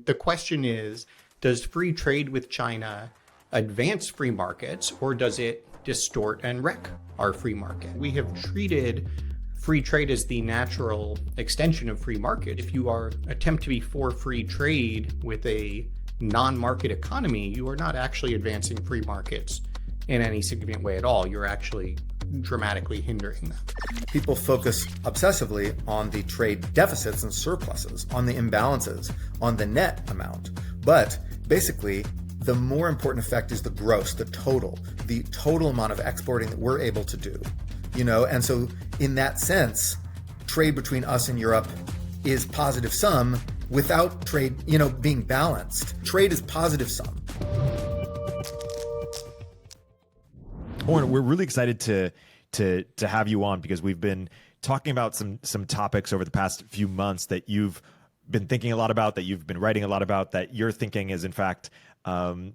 And the question is, does free trade with China advance free markets, or does it distort and wreck our free market? We have treated free trade as the natural extension of free market. If you attempt to be for free trade with a non-market economy, you are not actually advancing free markets in any significant way at all. You're actually dramatically hindering them. People focus obsessively on the trade deficits and surpluses, on the imbalances, on the net amount. But basically, the more important effect is the gross, the total amount of exporting that we're able to do. And so in that sense, trade between us and Europe is positive sum without trade, being balanced. Trade is positive sum. Oren, we're really excited to have you on because we've been talking about some topics over the past few months that you've been thinking a lot about, that you've been writing a lot about, that your thinking is in fact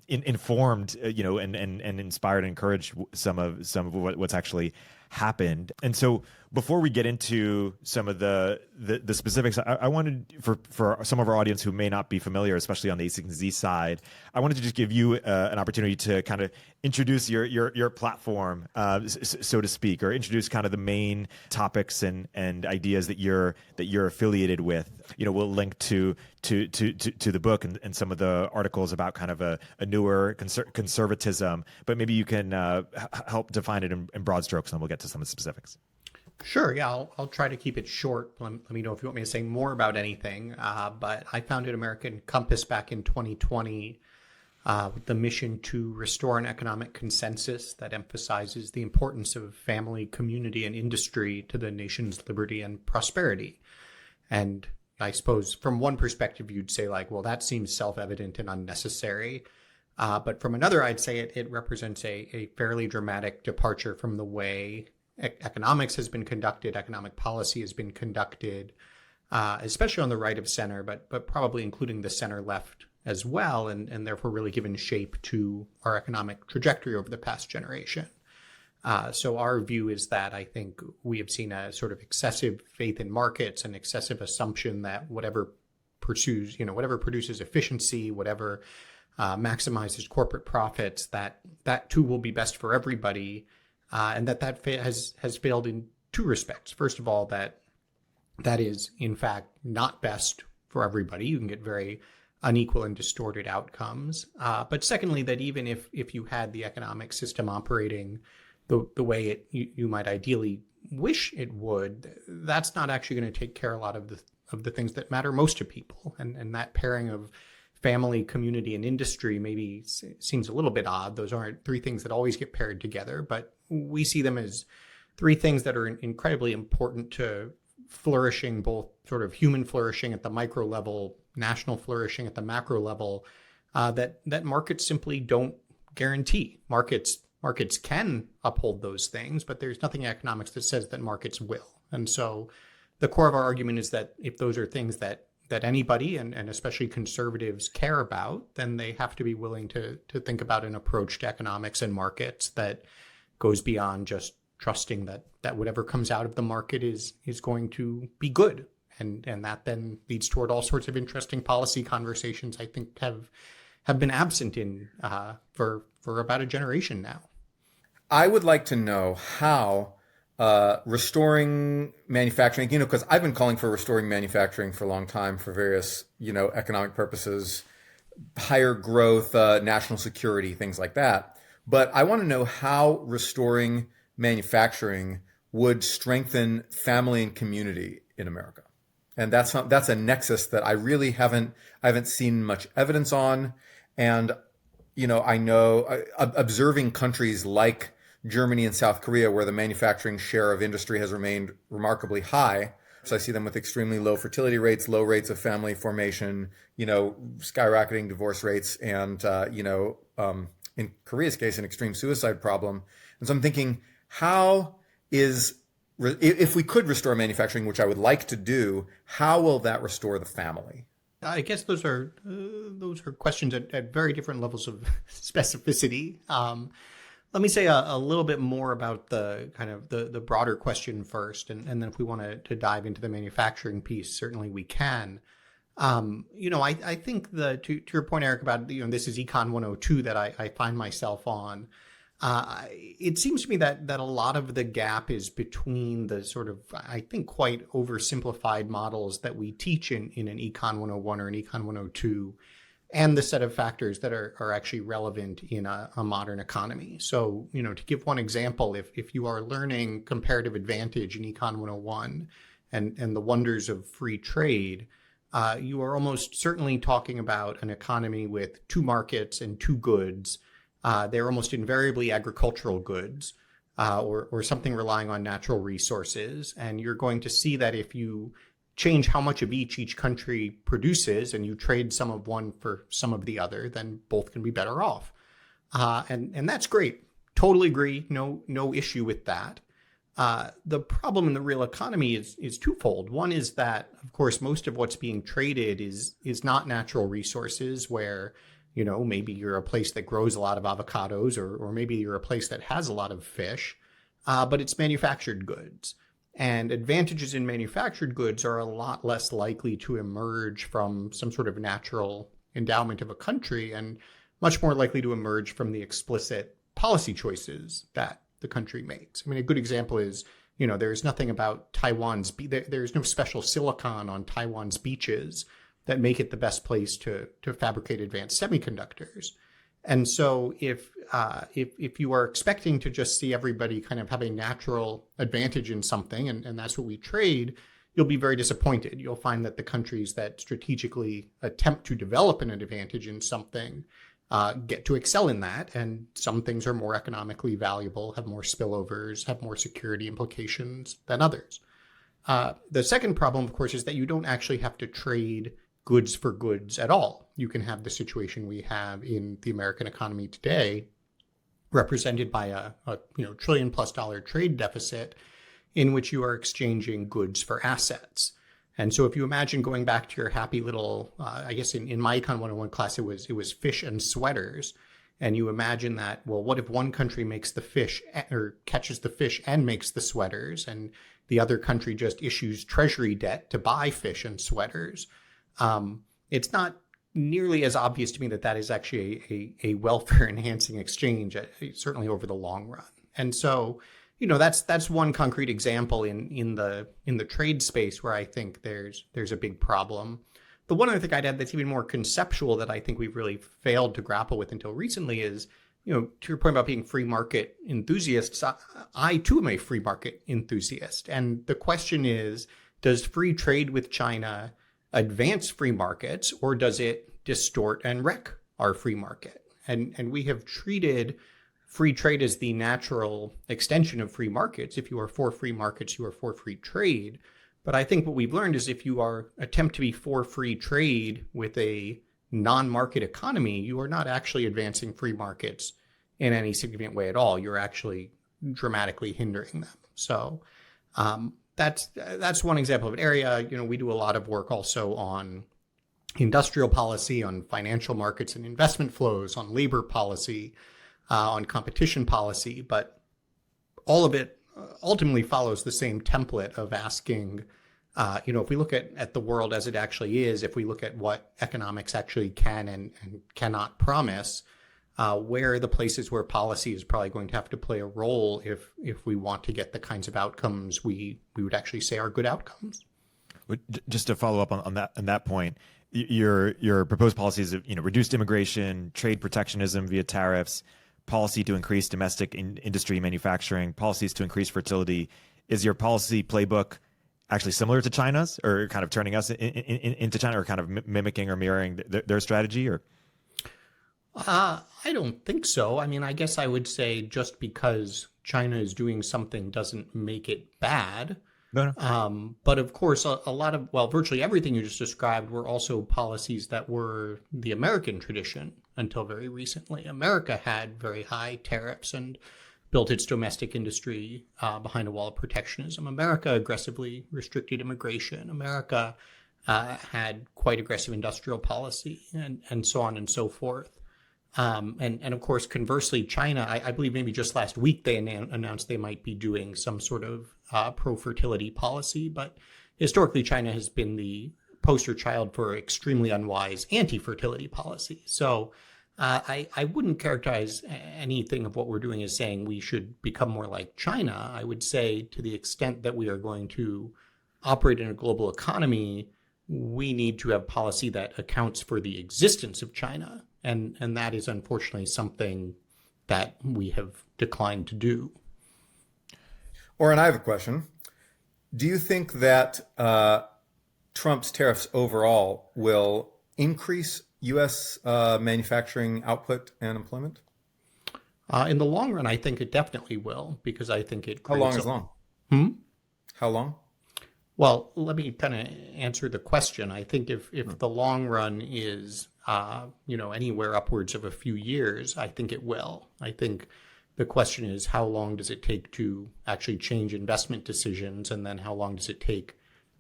informed, and inspired and encouraged some of what's actually happened. And so before we get into some of the specifics, I wanted for some of our audience who may not be familiar, especially on the A6Z side, I wanted to just give you an opportunity to kind of introduce your platform, so to speak, or introduce kind of the main topics and ideas that you're affiliated with. We'll link to the book and some of the articles about kind of a newer conservatism, but maybe you can help define it in broad strokes, and then we'll get to some of the specifics. Sure. Yeah, I'll try to keep it short. Let me know if you want me to say more about anything. But I founded American Compass back in 2020 with the mission to restore an economic consensus that emphasizes the importance of family, community, and industry to the nation's liberty and prosperity. And I suppose from one perspective, you'd say like, well, that seems self-evident and unnecessary. But from another, I'd say it represents a fairly dramatic departure from the way economics has been conducted, economic policy has been conducted, especially on the right of center, but probably including the center left as well, and therefore really given shape to our economic trajectory over the past generation. So our view is that I think we have seen a sort of excessive faith in markets and excessive assumption that whatever produces efficiency, whatever maximizes corporate profits, that too will be best for everybody. And that has failed in two respects. First of all, that is, in fact, not best for everybody. You can get very unequal and distorted outcomes. But secondly, that even if you had the economic system operating the way you might ideally wish it would, that's not actually going to take care of a lot of the things that matter most to people. And that pairing of family, community, and industry maybe seems a little bit odd. Those aren't three things that always get paired together, but we see them as three things that are incredibly important to flourishing, both sort of human flourishing at the micro level, national flourishing at the macro level, that markets simply don't guarantee. Markets can uphold those things, but there's nothing in economics that says that markets will. And so the core of our argument is that if those are things that anybody, and especially conservatives, care about, then they have to be willing to think about an approach to economics and markets that goes beyond just trusting that whatever comes out of the market is going to be good. And that then leads toward all sorts of interesting policy conversations I think have been absent in for about a generation now. I would like to know how restoring manufacturing, because I've been calling for restoring manufacturing for a long time for various, economic purposes, higher growth, national security, things like that. But I want to know how restoring manufacturing would strengthen family and community in America. And that's a nexus that I really haven't seen much evidence on. And, I know observing countries like Germany and South Korea, where the manufacturing share of industry has remained remarkably high. So I see them with extremely low fertility rates, low rates of family formation, skyrocketing divorce rates, and, in Korea's case, an extreme suicide problem. And so I'm thinking, if we could restore manufacturing, which I would like to do, how will that restore the family? I guess those are questions at very different levels of specificity. Let me say a little bit more about the kind of the broader question first, and then if we want to dive into the manufacturing piece, certainly we can. I think to your point, Eric, about, this is Econ 102 that I find myself on. It seems to me that a lot of the gap is between the sort of, I think, quite oversimplified models that we teach in an Econ 101 or an Econ 102 and the set of factors that are actually relevant in a modern economy. So, to give one example, if you are learning comparative advantage in Econ 101 and the wonders of free trade, you are almost certainly talking about an economy with two markets and two goods. They're almost invariably agricultural goods, or something relying on natural resources. And you're going to see that if you change how much of each country produces and you trade some of one for some of the other, then both can be better off. And that's great. Totally agree. No issue with that. The problem in the real economy is twofold. One is that, of course, most of what's being traded is not natural resources where, maybe you're a place that grows a lot of avocados, or maybe you're a place that has a lot of fish, but it's manufactured goods. And advantages in manufactured goods are a lot less likely to emerge from some sort of natural endowment of a country and much more likely to emerge from the explicit policy choices that the country makes. I mean, a good example is, there's nothing about Taiwan's, there's no special silicon on Taiwan's beaches that make it the best place to fabricate advanced semiconductors. And so if you are expecting to just see everybody kind of have a natural advantage in something, and that's what we trade, you'll be very disappointed. You'll find that the countries that strategically attempt to develop an advantage in something get to excel in that. And some things are more economically valuable, have more spillovers, have more security implications than others. The second problem, of course, is that you don't actually have to trade goods for goods at all. You can have the situation we have in the American economy today, represented by a $1 trillion+ trade deficit, in which you are exchanging goods for assets. And so if you imagine going back to your happy little, I guess in my Econ 101 class, it was fish and sweaters. And you imagine that, well, what if one country makes the fish or catches the fish and makes the sweaters, and the other country just issues treasury debt to buy fish and sweaters? It's not nearly as obvious to me that is actually a welfare enhancing exchange, certainly over the long run. And so, that's one concrete example in the trade space where I think there's a big problem. The one other thing I'd add that's even more conceptual that I think we've really failed to grapple with until recently is, to your point about being free market enthusiasts, I too am a free market enthusiast. And the question is, does free trade with China advance free markets, or does it distort and wreck our free market? And we have treated free trade as the natural extension of free markets. If you are for free markets, you are for free trade. But I think what we've learned is if you attempt to be for free trade with a non-market economy, you are not actually advancing free markets in any significant way at all. You're actually dramatically hindering them. So that's one example of an area. We do a lot of work also on industrial policy, on financial markets and investment flows, on labor policy, on competition policy, but all of it ultimately follows the same template of asking, if we look at the world as it actually is, if we look at what economics actually can and cannot promise, where are the places where policy is probably going to have to play a role if we want to get the kinds of outcomes we would actually say are good outcomes. Just to follow up on that point, your proposed policies of reduced immigration, trade protectionism via tariffs, policy to increase domestic industry manufacturing, policies to increase fertility. Is your policy playbook actually similar to China's, or kind of turning us into China, or kind of mimicking or mirroring their strategy? Or I don't think so. I mean, I guess I would say just because China is doing something doesn't make it bad. No. But of course, a lot of, virtually everything you just described were also policies that were the American tradition until very recently. America had very high tariffs and built its domestic industry behind a wall of protectionism. America aggressively restricted immigration. America had quite aggressive industrial policy, and so on and so forth. And of course, conversely, China, I believe maybe just last week they announced they might be doing some sort of pro-fertility policy. But historically, China has been the poster child for extremely unwise anti-fertility policy. So I wouldn't characterize anything of what we're doing as saying we should become more like China. I would say to the extent that we are going to operate in a global economy, we need to have policy that accounts for the existence of China. And that is unfortunately something that we have declined to do. Oren, I have a question. Do you think that Trump's tariffs overall will increase U.S. Manufacturing output and employment? In the long run, I think it definitely will, because I think it How creates long is long? How long? Well, let me kind of answer the question. I think if the long run is, anywhere upwards of a few years, I think it will. I think the question is, how long does it take to actually change investment decisions? And then how long does it take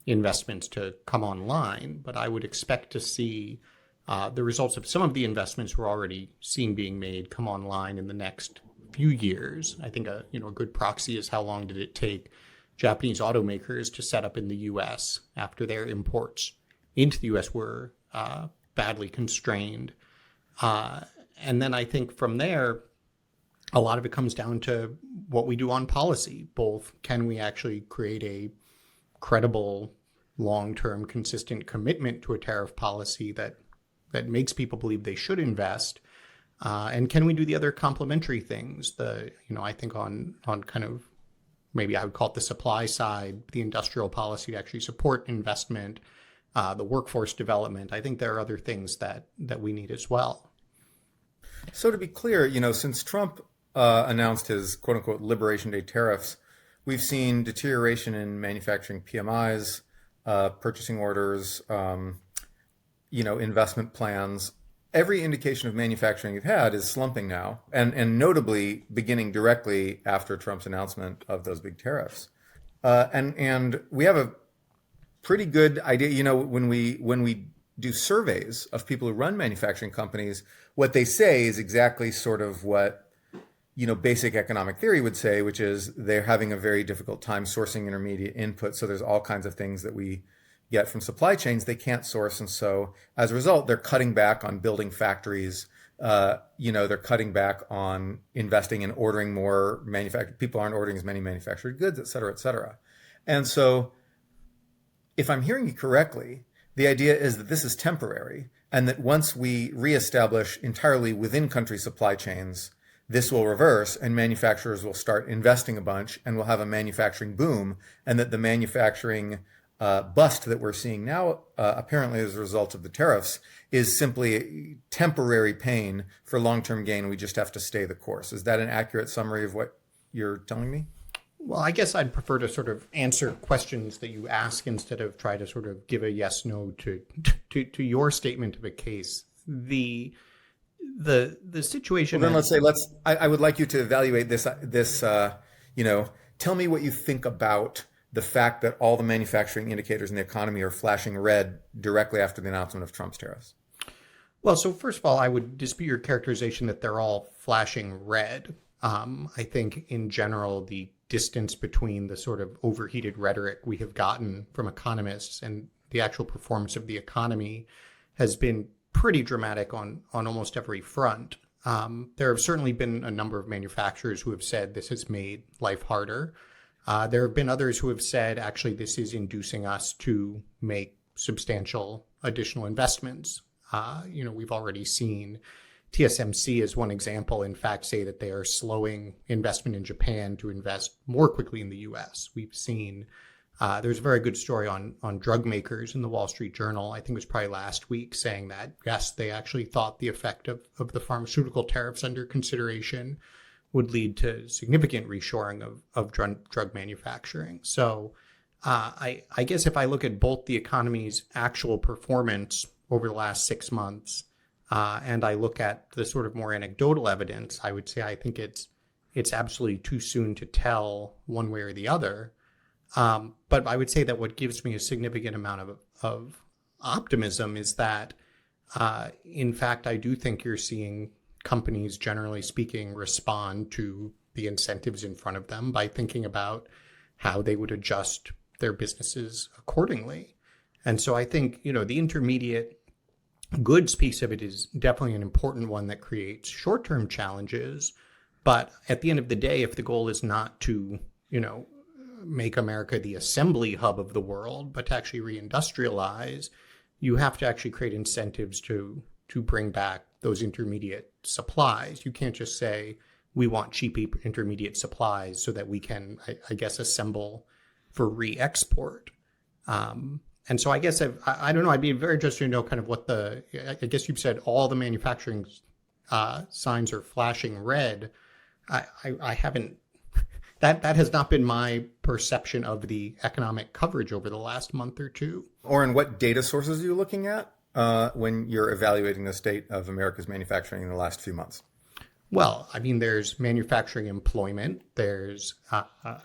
investments to come online? But I would expect to see the results of some of the investments we're already seeing being made come online in the next few years. I think a good proxy is how long did it take Japanese automakers to set up in the U.S. after their imports into the U.S. were badly constrained. And then I think from there, a lot of it comes down to what we do on policy. Both, can we actually create a credible, long-term, consistent commitment to a tariff policy that makes people believe they should invest? And can we do the other complementary things? I think on kind of, maybe I would call it the supply side, the industrial policy to actually support investment, the workforce development. I think there are other things that we need as well. So to be clear, since Trump announced his quote unquote Liberation Day tariffs, we've seen deterioration in manufacturing PMIs, purchasing orders, investment plans. Every indication of manufacturing you've had is slumping now, and notably beginning directly after Trump's announcement of those big tariffs. And we have a pretty good idea, when we do surveys of people who run manufacturing companies, what they say is exactly sort of what basic economic theory would say, which is they're having a very difficult time sourcing intermediate input. So there's all kinds of things that we get from supply chains they can't source. And so as a result, they're cutting back on building factories. They're cutting back on investing and ordering more people aren't ordering as many manufactured goods, et cetera, et cetera. And so if I'm hearing you correctly, the idea is that this is temporary and that once we reestablish entirely within country supply chains, this will reverse and manufacturers will start investing a bunch and we'll have a manufacturing boom, and that the manufacturing bust that we're seeing now, apparently as a result of the tariffs, is simply temporary pain for long-term gain. We just have to stay the course. Is that an accurate summary of what you're telling me? Well, I guess I'd prefer to sort of answer questions that you ask instead of try to sort of give a yes, no to your statement of a case. The situation. Well, then I would like you to evaluate this, tell me what you think about the fact that all the manufacturing indicators in the economy are flashing red directly after the announcement of Trump's tariffs. Well, so first of all, I would dispute your characterization that they're all flashing red. I think in general, the distance between the sort of overheated rhetoric we have gotten from economists and the actual performance of the economy has been pretty dramatic on almost every front. There have certainly been a number of manufacturers who have said this has made life harder. There have been others who have said, actually, this is inducing us to make substantial additional investments. We've already seen TSMC as one example, in fact, say that they are slowing investment in Japan to invest more quickly in the U.S. We've seen, there's a very good story on drug makers in the Wall Street Journal, I think it was probably last week, saying that, yes, they actually thought the effect of the pharmaceutical tariffs under consideration would lead to significant reshoring of drug manufacturing. So I guess if I look at both the economy's actual performance over the last 6 months and I look at the sort of more anecdotal evidence, I would say I think it's absolutely too soon to tell one way or the other. But I would say that what gives me a significant amount of optimism is that, in fact, I do think you're seeing companies, generally speaking, respond to the incentives in front of them by thinking about how they would adjust their businesses accordingly. And so I think, the intermediate goods piece of it is definitely an important one that creates short-term challenges. But at the end of the day, if the goal is not to, make America the assembly hub of the world, but to actually reindustrialize, you have to actually create incentives to bring back those intermediate supplies. You can't just say we want cheap intermediate supplies so that we can, I guess, assemble for re-export. And so I guess I don't know. I'd be very interested to know kind of what I guess you've said all the manufacturing signs are flashing red. I haven't. That has not been my perception of the economic coverage over the last month or two. Oren, what data sources are you looking at when you're evaluating the state of America's manufacturing in the last few months? Well, I mean, there's manufacturing employment. There's, I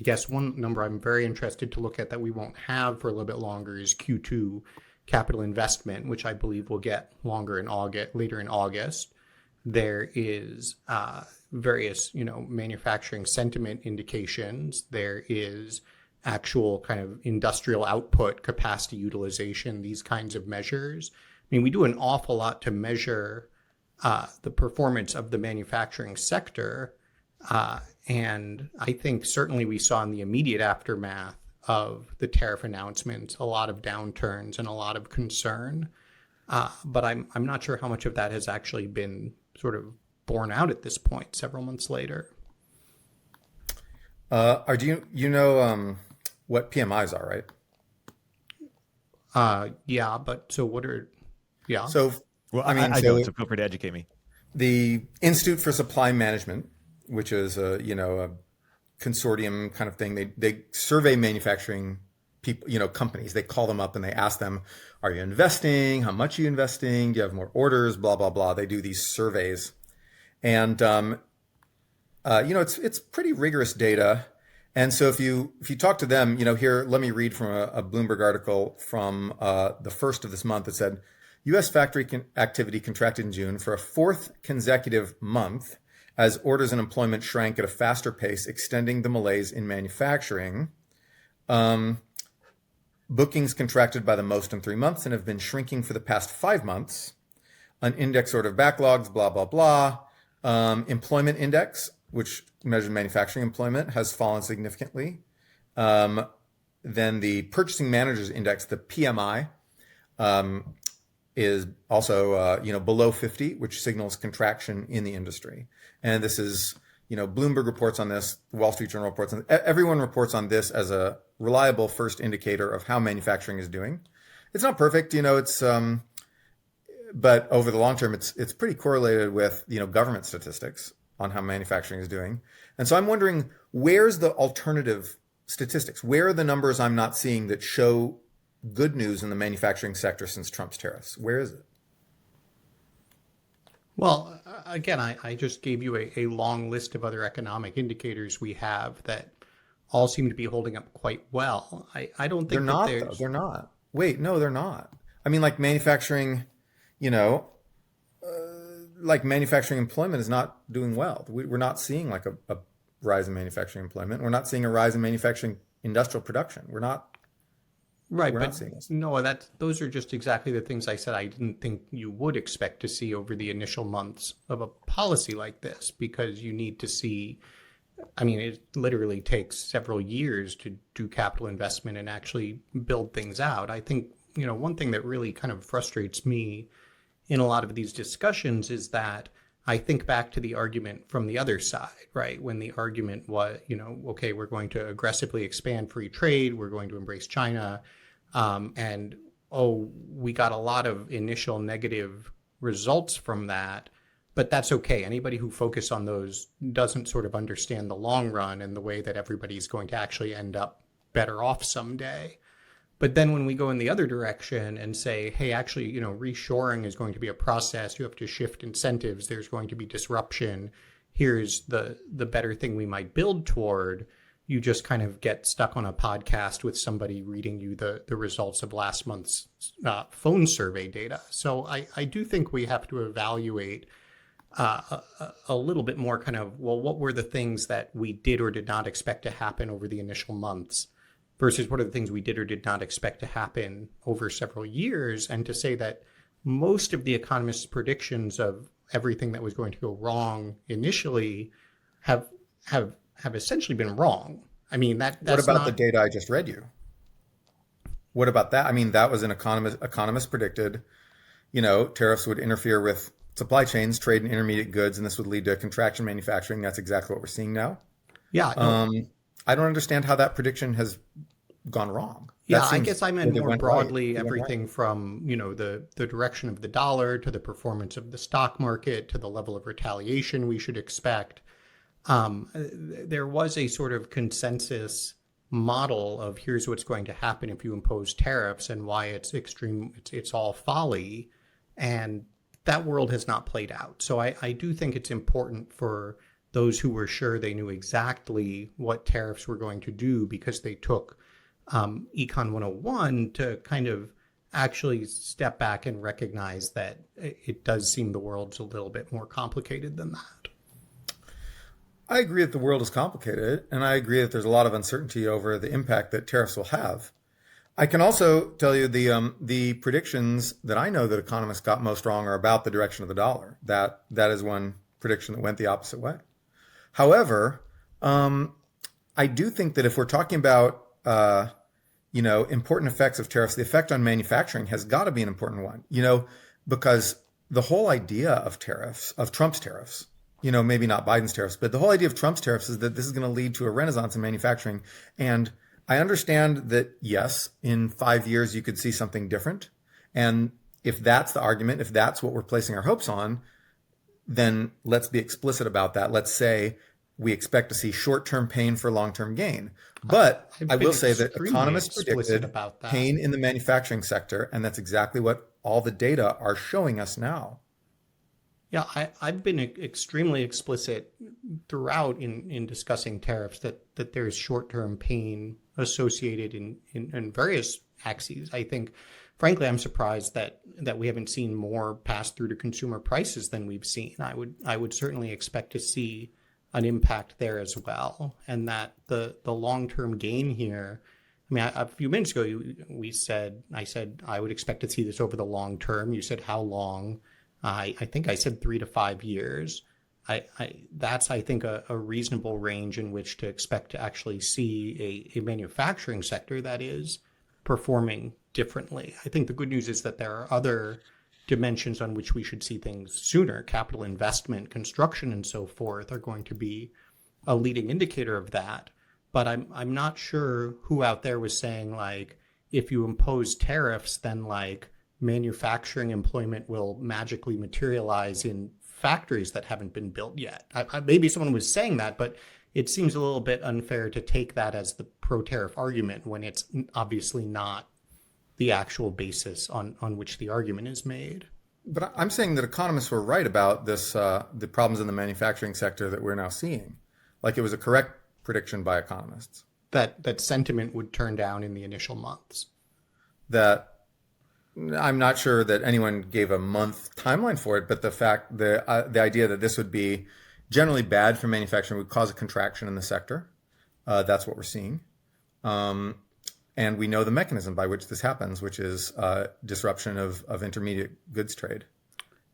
guess, one number I'm very interested to look at that we won't have for a little bit longer is Q2 capital investment, which I believe will get later in August. There is various, manufacturing sentiment indications. There is actual kind of industrial output, capacity utilization, these kinds of measures. I mean, we do an awful lot to measure the performance of the manufacturing sector. And I think certainly we saw in the immediate aftermath of the tariff announcements a lot of downturns and a lot of concern. But I'm not sure how much of that has actually been sort of borne out at this point, several months later. Do you know what PMIs are, right? Yeah, but so what are, yeah. So, Well, I don't, so feel free to educate me. The Institute for Supply Management, which is a consortium kind of thing, they survey manufacturing people, companies. They call them up and they ask them, are you investing? How much are you investing? Do you have more orders? Blah, blah, blah. They do these surveys. And, it's pretty rigorous data. And so if you talk to them, here, let me read from a Bloomberg article from the first of this month. It said, U.S. factory activity contracted in June for a fourth consecutive month as orders and employment shrank at a faster pace, extending the malaise in manufacturing. Bookings contracted by the most in 3 months and have been shrinking for the past 5 months. Unindex order backlogs, blah, blah, blah. Employment index, which measures manufacturing employment, has fallen significantly. Then the purchasing managers index, the PMI, is also below 50, which signals contraction in the industry. And this is, Bloomberg reports on this, the Wall Street Journal reports on this. Everyone reports on this as a reliable first indicator of how manufacturing is doing. It's not perfect, but over the long term, it's pretty correlated with government statistics on how manufacturing is doing. And so I'm wondering, where's the alternative statistics? Where are the numbers I'm not seeing that show good news in the manufacturing sector since Trump's tariffs? Where is it? Well, again, I just gave you a long list of other economic indicators we have that all seem to be holding up quite well. I don't think they're not, though. They're not. Wait, no, they're not. I mean, like manufacturing, like manufacturing employment is not doing well. We're not seeing like a rise in manufacturing employment. We're not seeing a rise in manufacturing industrial production. We're not. Right, We're but not seeing this. no, those are just exactly the things I said I didn't think you would expect to see over the initial months of a policy like this, because you need to see, I mean, it literally takes several years to do capital investment and actually build things out. I think, one thing that really kind of frustrates me in a lot of these discussions is that I think back to the argument from the other side, right? When the argument was, okay, we're going to aggressively expand free trade, we're going to embrace China, and we got a lot of initial negative results from that, but that's okay. Anybody who focuses on those doesn't sort of understand the long run and the way that everybody's going to actually end up better off someday. But then when we go in the other direction and say, hey, actually, reshoring is going to be a process. You have to shift incentives. There's going to be disruption. Here's the better thing we might build toward. You just kind of get stuck on a podcast with somebody reading you the results of last month's phone survey data. So I do think we have to evaluate a little bit more kind of, well, what were the things that we did or did not expect to happen over the initial months? versus what are the things we did or did not expect to happen over several years, and to say that most of the economists' predictions of everything that was going to go wrong initially have essentially been wrong. I mean, that's What about the not. data I just read you? What about that? I mean, that was an economist predicted, tariffs would interfere with supply chains, trade in intermediate goods, and this would lead to contraction manufacturing. That's exactly what we're seeing now. Yeah, no, I don't understand how that prediction has gone wrong. yeah, That I seems guess I meant like it more went right. broadly It went right. everything from, the direction of the dollar to the performance of the stock market to the level of retaliation we should expect. There was a sort of consensus model of here's what's going to happen if you impose tariffs and why it's extreme, it's all folly. And that world has not played out. So I do think it's important for those who were sure they knew exactly what tariffs were going to do because they took Econ 101 to kind of actually step back and recognize that it does seem the world's a little bit more complicated than that. I agree that the world is complicated, and I agree that there's a lot of uncertainty over the impact that tariffs will have. I can also tell you the predictions that I know that economists got most wrong are about the direction of the dollar. That is one prediction that went the opposite way. However, I do think that if we're talking about important effects of tariffs, the effect on manufacturing has got to be an important one. Because the whole idea of tariffs, of Trump's tariffs, maybe not Biden's tariffs, but the whole idea of Trump's tariffs is that this is going to lead to a renaissance in manufacturing. And I understand that, yes, in 5 years, you could see something different. And if that's the argument, if that's what we're placing our hopes on, then let's be explicit about that. Let's say we expect to see short-term pain for long-term gain. But I will say that economists predicted pain in the manufacturing sector, and that's exactly what all the data are showing us now. Yeah, I've been extremely explicit throughout in discussing tariffs that there's short-term pain associated in various axes. I think, frankly, I'm surprised that we haven't seen more pass through to consumer prices than we've seen. I would certainly expect to see an impact there as well, and that the long-term gain here. I mean, a few minutes ago, I said I would expect to see this over the long term. You said how long? I think I said 3 to 5 years. That's, I think, a reasonable range in which to expect to actually see a manufacturing sector that is performing differently. I think the good news is that there are other dimensions on which we should see things sooner. Capital investment, construction, and so forth are going to be a leading indicator of that. But I'm not sure who out there was saying, like, if you impose tariffs, then like manufacturing employment will magically materialize in factories that haven't been built yet. Maybe someone was saying that, but it seems a little bit unfair to take that as the pro-tariff argument when it's obviously not the actual basis on which the argument is made. But I'm saying that economists were right about this, the problems in the manufacturing sector that we're now seeing. Like, it was a correct prediction by economists. That sentiment would turn down in the initial months. That I'm not sure that anyone gave a month timeline for it, but the idea that this would be generally bad for manufacturing would cause a contraction in the sector. That's what we're seeing. And we know the mechanism by which this happens, which is disruption of intermediate goods trade.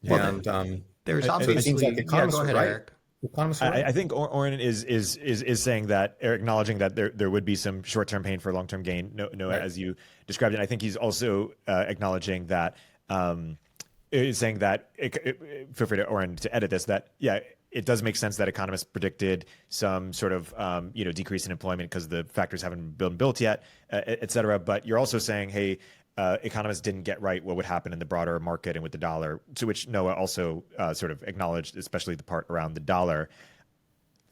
Well, and there's so obviously. it seems like economists go ahead, were right. Eric. Economists were right. I think Oren is saying that, or acknowledging that there would be some short-term pain for long-term gain. No, right. As you described it. I think he's also acknowledging that, is saying that, feel free to, Oren, to edit this, that, yeah, it does make sense that economists predicted some sort of decrease in employment because the factories haven't been built yet, et cetera. But you're also saying, hey, economists didn't get right what would happen in the broader market and with the dollar, to which Noah also sort of acknowledged, especially the part around the dollar.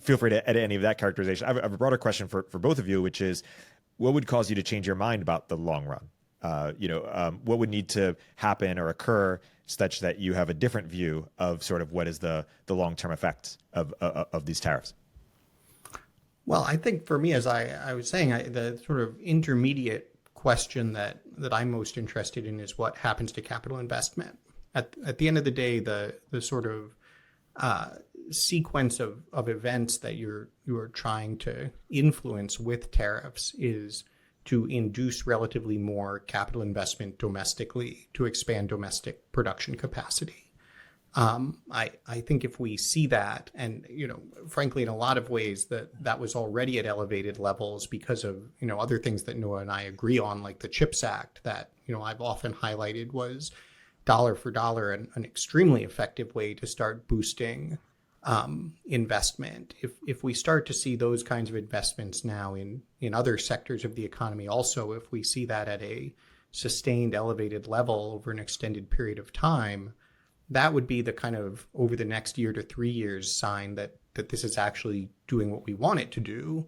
Feel free to edit any of that characterization. I have a broader question for both of you, which is, what would cause you to change your mind about the long run? What would need to happen or occur such that you have a different view of sort of what is the long-term effects of these tariffs? Well, I think for me, as I was saying, the sort of intermediate question that I'm most interested in is what happens to capital investment. At the end of the day, the sort of sequence of events that you're trying to influence with tariffs is to induce relatively more capital investment domestically to expand domestic production capacity. I think if we see that, and frankly, in a lot of ways, that was already at elevated levels because of other things that Noah and I agree on, like the CHIPS Act, that I've often highlighted was dollar for dollar an extremely effective way to start boosting investment. If we start to see those kinds of investments now in other sectors of the economy, also if we see that at a sustained elevated level over an extended period of time, that would be the kind of over the next year to 3 years sign that this is actually doing what we want it to do.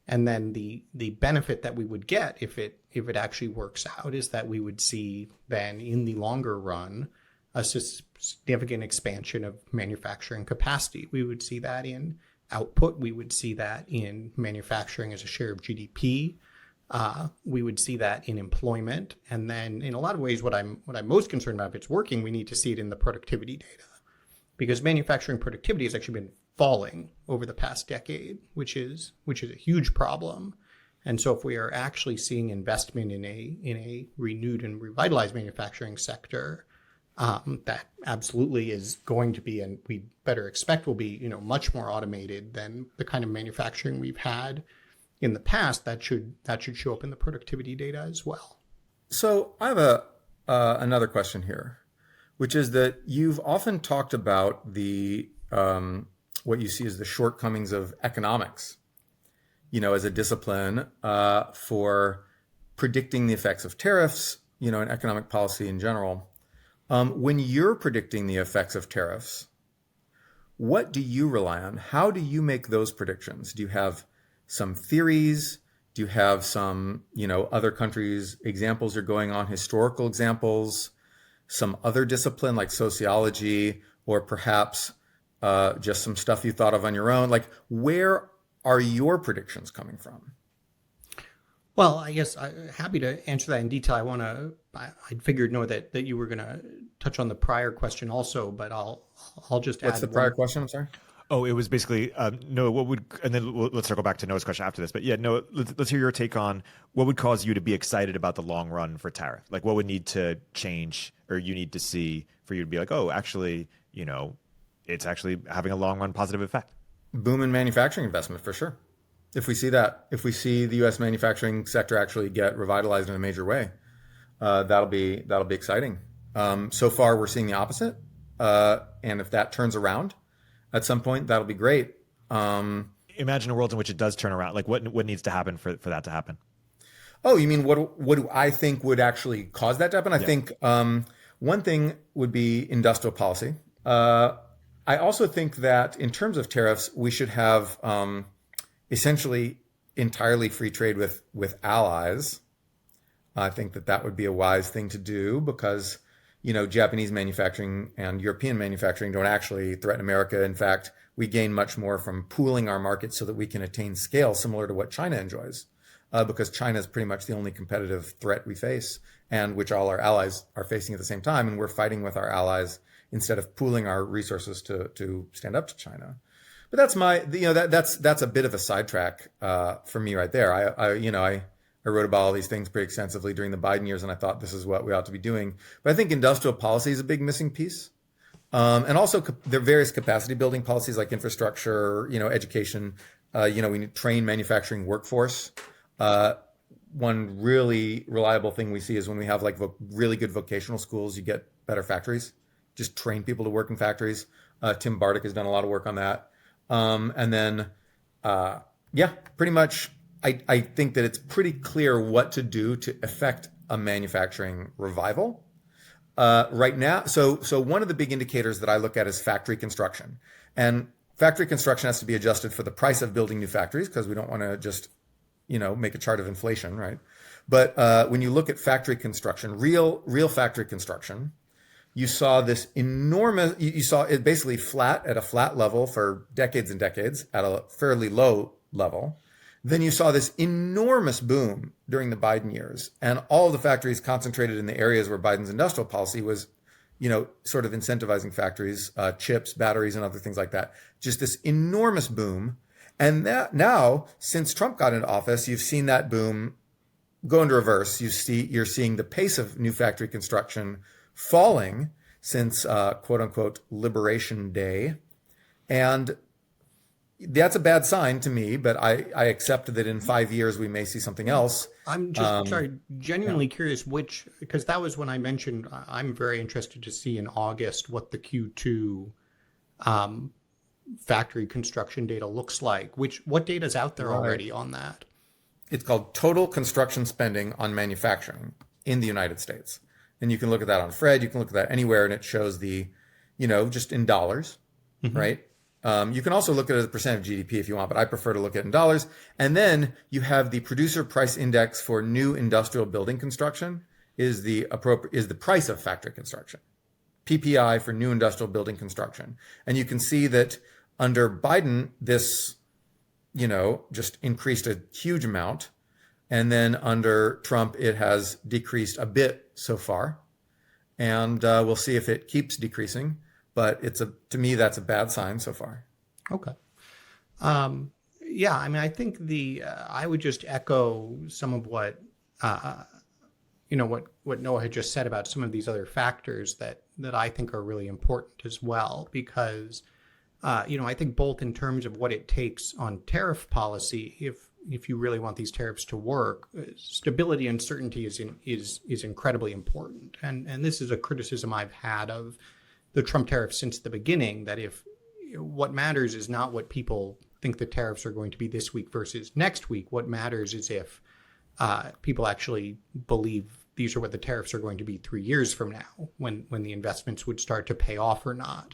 And then the benefit that we would get if it actually works out is that we would see then in the longer run a significant expansion of manufacturing capacity. We would see that in output. We would see that in manufacturing as a share of GDP. We would see that in employment. And then in a lot of ways, what I'm most concerned about, if it's working, we need to see it in the productivity data, because manufacturing productivity has actually been falling over the past decade, which is a huge problem. And so if we are actually seeing investment in a renewed and revitalized manufacturing sector, that absolutely is going to be, and we better expect will be, much more automated than the kind of manufacturing we've had in the past, that should show up in the productivity data as well. So I have another question here, which is that you've often talked about the what you see as the shortcomings of economics, as a discipline for predicting the effects of tariffs, and economic policy in general. When you're predicting the effects of tariffs, what do you rely on? How do you make those predictions? Do you have some theories? Do you have some, other countries' examples are going on, historical examples, some other discipline like sociology, or perhaps just some stuff you thought of on your own? Like, where are your predictions coming from? Well, I guess I'm happy to answer that in detail. I figured, Noah, that you were going to touch on the prior question also, but I'll just add. What's the prior question? I'm sorry. Oh, it was basically Noah. What would, and then let's circle back to Noah's question after this. But yeah, Noah, let's hear your take on what would cause you to be excited about the long run for tariff. Like, what would need to change, or you need to see for you to be like, oh, actually, it's actually having a long run positive effect. Boom in manufacturing investment for sure. If we see the U.S. manufacturing sector actually get revitalized in a major way, that'll be exciting. So far, we're seeing the opposite, and if that turns around at some point, that'll be great. Imagine a world in which it does turn around. Like, what needs to happen for that to happen? Oh, you mean what do I think would actually cause that to happen? I think one thing would be industrial policy. I also think that in terms of tariffs, we should have essentially entirely free trade with allies. I think that would be a wise thing to do because, Japanese manufacturing and European manufacturing don't actually threaten America. In fact, we gain much more from pooling our markets so that we can attain scale similar to what China enjoys, because China is pretty much the only competitive threat we face, and which all our allies are facing at the same time. And we're fighting with our allies instead of pooling our resources to stand up to China. But that's that's a bit of a sidetrack for me right there. I wrote about all these things pretty extensively during the Biden years, and I thought this is what we ought to be doing. But I think industrial policy is a big missing piece. And also there are various capacity building policies like infrastructure, education. We need to train manufacturing workforce. One really reliable thing we see is when we have really good vocational schools, you get better factories. Just train people to work in factories. Tim Bartik has done a lot of work on that. And then, pretty much, I think that it's pretty clear what to do to affect a manufacturing revival right now. So one of the big indicators that I look at is factory construction. And factory construction has to be adjusted for the price of building new factories because we don't want to just, make a chart of inflation, right? But when you look at factory construction, real factory construction, you saw this enormous, you saw it basically at a flat level for decades and decades at a fairly low level. Then you saw this enormous boom during the Biden years, and all the factories concentrated in the areas where Biden's industrial policy was, sort of incentivizing factories, chips, batteries, and other things like that. Just this enormous boom. And that now, since Trump got into office, you've seen that boom go into reverse. You're seeing the pace of new factory construction falling since quote unquote Liberation Day, and that's a bad sign to me. But I accept that in 5 years we may see something else. I'm just genuinely curious because that was when I mentioned I'm very interested to see in August what the Q2 factory construction data looks like. What data is out there already on that? It's called total construction spending on manufacturing in the United States. And you can look at that on Fred, you can look at that anywhere, and it shows just in dollars, right? You can also look at it as a percent of GDP if you want, but I prefer to look at it in dollars. And then you have the producer price index for new industrial building construction is the price of factory construction. PPI for new industrial building construction. And you can see that under Biden, this just increased a huge amount. And then under Trump, it has decreased a bit so far. And we'll see if it keeps decreasing. But to me, that's a bad sign so far. Okay. Yeah, I mean, I think I would just echo some of what Noah had just said about some of these other factors that I think are really important as well, because I think both in terms of what it takes on tariff policy, if you really want these tariffs to work, stability and certainty is incredibly important. And this is a criticism I've had of the Trump tariffs since the beginning, that if what matters is not what people think the tariffs are going to be this week versus next week. What matters is if people actually believe these are what the tariffs are going to be 3 years from now, when the investments would start to pay off or not.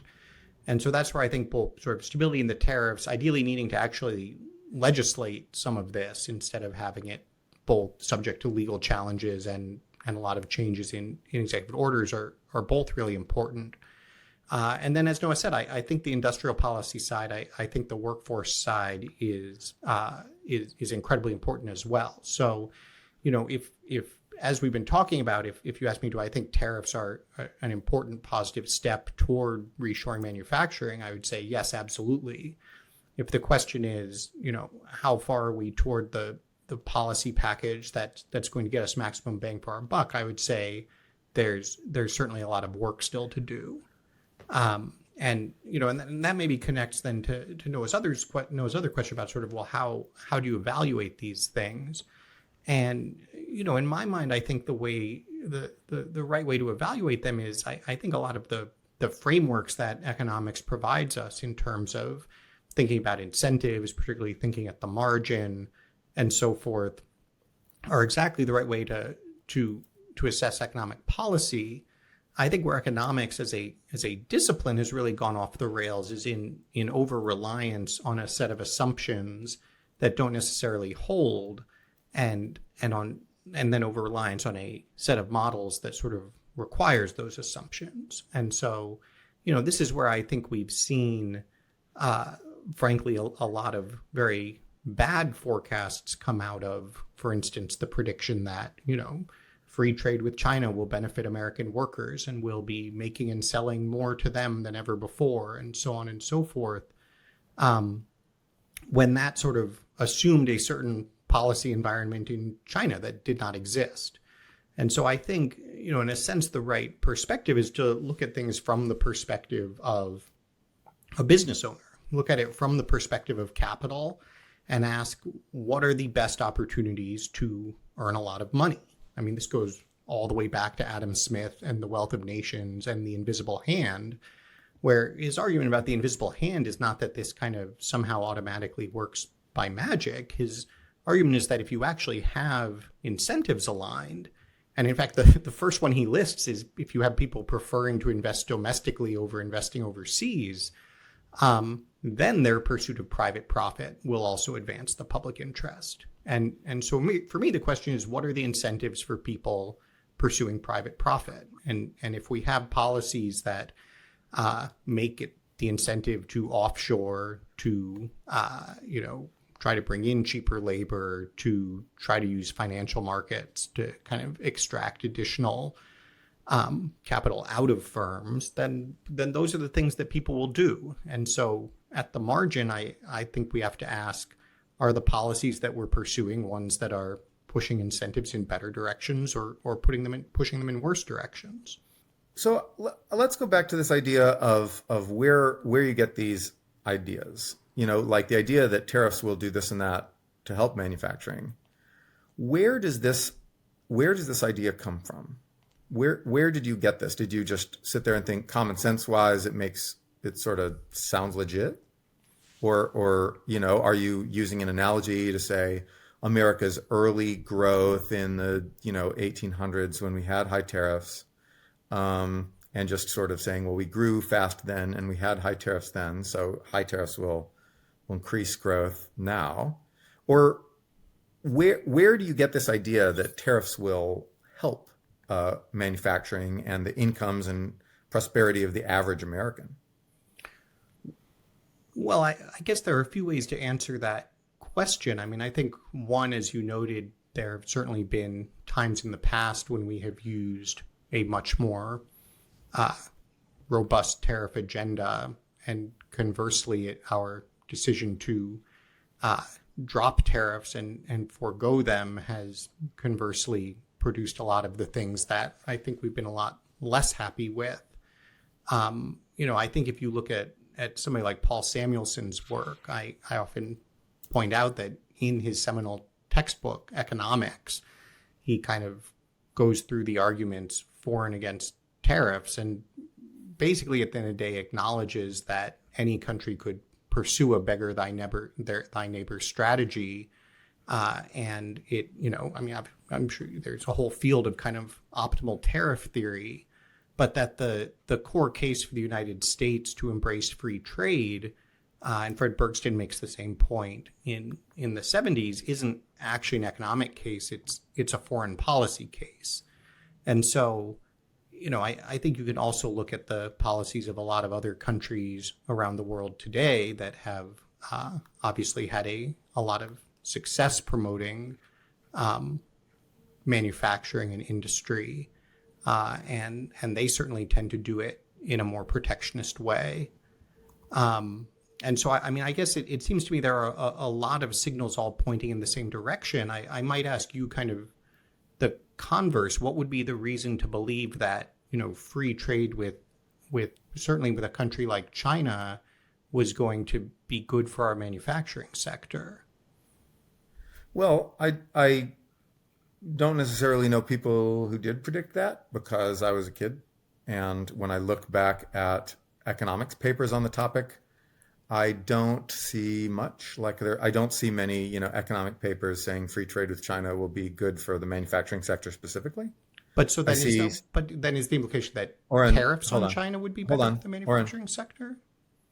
And so that's where I think both sort of stability in the tariffs, ideally needing to actually legislate some of this instead of having it both subject to legal challenges and a lot of changes in executive orders are both really important. And then, as Noah said, I think the industrial policy side, I think the workforce side is incredibly important as well. So, if as we've been talking about, if you ask me, do I think tariffs are an important positive step toward reshoring manufacturing, I would say yes, absolutely. If the question is, how far are we toward the policy package that's going to get us maximum bang for our buck, I would say there's certainly a lot of work still to do. And that maybe connects then to Noah's other question about sort of, well, how do you evaluate these things? And, in my mind, I think the right way to evaluate them is, I think a lot of the frameworks that economics provides us in terms of thinking about incentives, particularly thinking at the margin and so forth, are exactly the right way to assess economic policy. I think where economics as a discipline has really gone off the rails is in over-reliance on a set of assumptions that don't necessarily hold, and then over-reliance on a set of models that sort of requires those assumptions. And so, this is where I think we've seen, frankly, a lot of very bad forecasts come out of, for instance, the prediction that, free trade with China will benefit American workers and will be making and selling more to them than ever before, and so on and so forth. When that sort of assumed a certain policy environment in China that did not exist. And so I think, in a sense, the right perspective is to look at things from the perspective of a business owner. Look at it from the perspective of capital and ask, what are the best opportunities to earn a lot of money? I mean, this goes all the way back to Adam Smith and The Wealth of Nations and the invisible hand, where his argument about the invisible hand is not that this kind of somehow automatically works by magic. His argument is that if you actually have incentives aligned, and in fact, the first one he lists is if you have people preferring to invest domestically over investing overseas, then their pursuit of private profit will also advance the public interest. And so for me, the question is, what are the incentives for people pursuing private profit? And if we have policies that make it the incentive to offshore, to try to bring in cheaper labor, to try to use financial markets to kind of extract additional capital out of firms, then those are the things that people will do. And so at the margin, I think we have to ask, are the policies that we're pursuing ones that are pushing incentives in better directions or pushing them in worse directions. So let's go back to this idea of where you get these ideas. Like the idea that tariffs will do this and that to help manufacturing. Where does this idea come from? Where did you get this? Did you just sit there and think common sense wise it sort of sounds legit? Or are you using an analogy to say America's early growth in the 1800s when we had high tariffs, and just sort of saying, well, we grew fast then and we had high tariffs then, so high tariffs will increase growth now? Or where do you get this idea that tariffs will help manufacturing and the incomes and prosperity of the average American? Well, I guess there are a few ways to answer that question. I mean, I think one, as you noted, there have certainly been times in the past when we have used a much more robust tariff agenda, and conversely, our decision to drop tariffs and forego them has conversely produced a lot of the things that I think we've been a lot less happy with. I think if you look at somebody like Paul Samuelson's work, I often point out that in his seminal textbook, Economics, he kind of goes through the arguments for and against tariffs, and basically at the end of the day acknowledges that any country could pursue a beggar thy neighbor strategy. And it, I'm sure there's a whole field of kind of optimal tariff theory, but that the core case for the United States to embrace free trade, and Fred Bergsten makes the same point in the 70s, isn't actually an economic case. It's a foreign policy case. And so, I think you can also look at the policies of a lot of other countries around the world today that have obviously had a lot of success promoting manufacturing and industry. And they certainly tend to do it in a more protectionist way. And so, I guess it seems to me there are a lot of signals all pointing in the same direction. I might ask you kind of the converse. What would be the reason to believe that, free trade with certainly with a country like China was going to be good for our manufacturing sector? Well, I don't necessarily know people who did predict that because I was a kid. And when I look back at economics papers on the topic, I don't see much. I don't see many, economic papers saying free trade with China will be good for the manufacturing sector specifically. But so then is the implication that tariffs on China would be better for the manufacturing sector?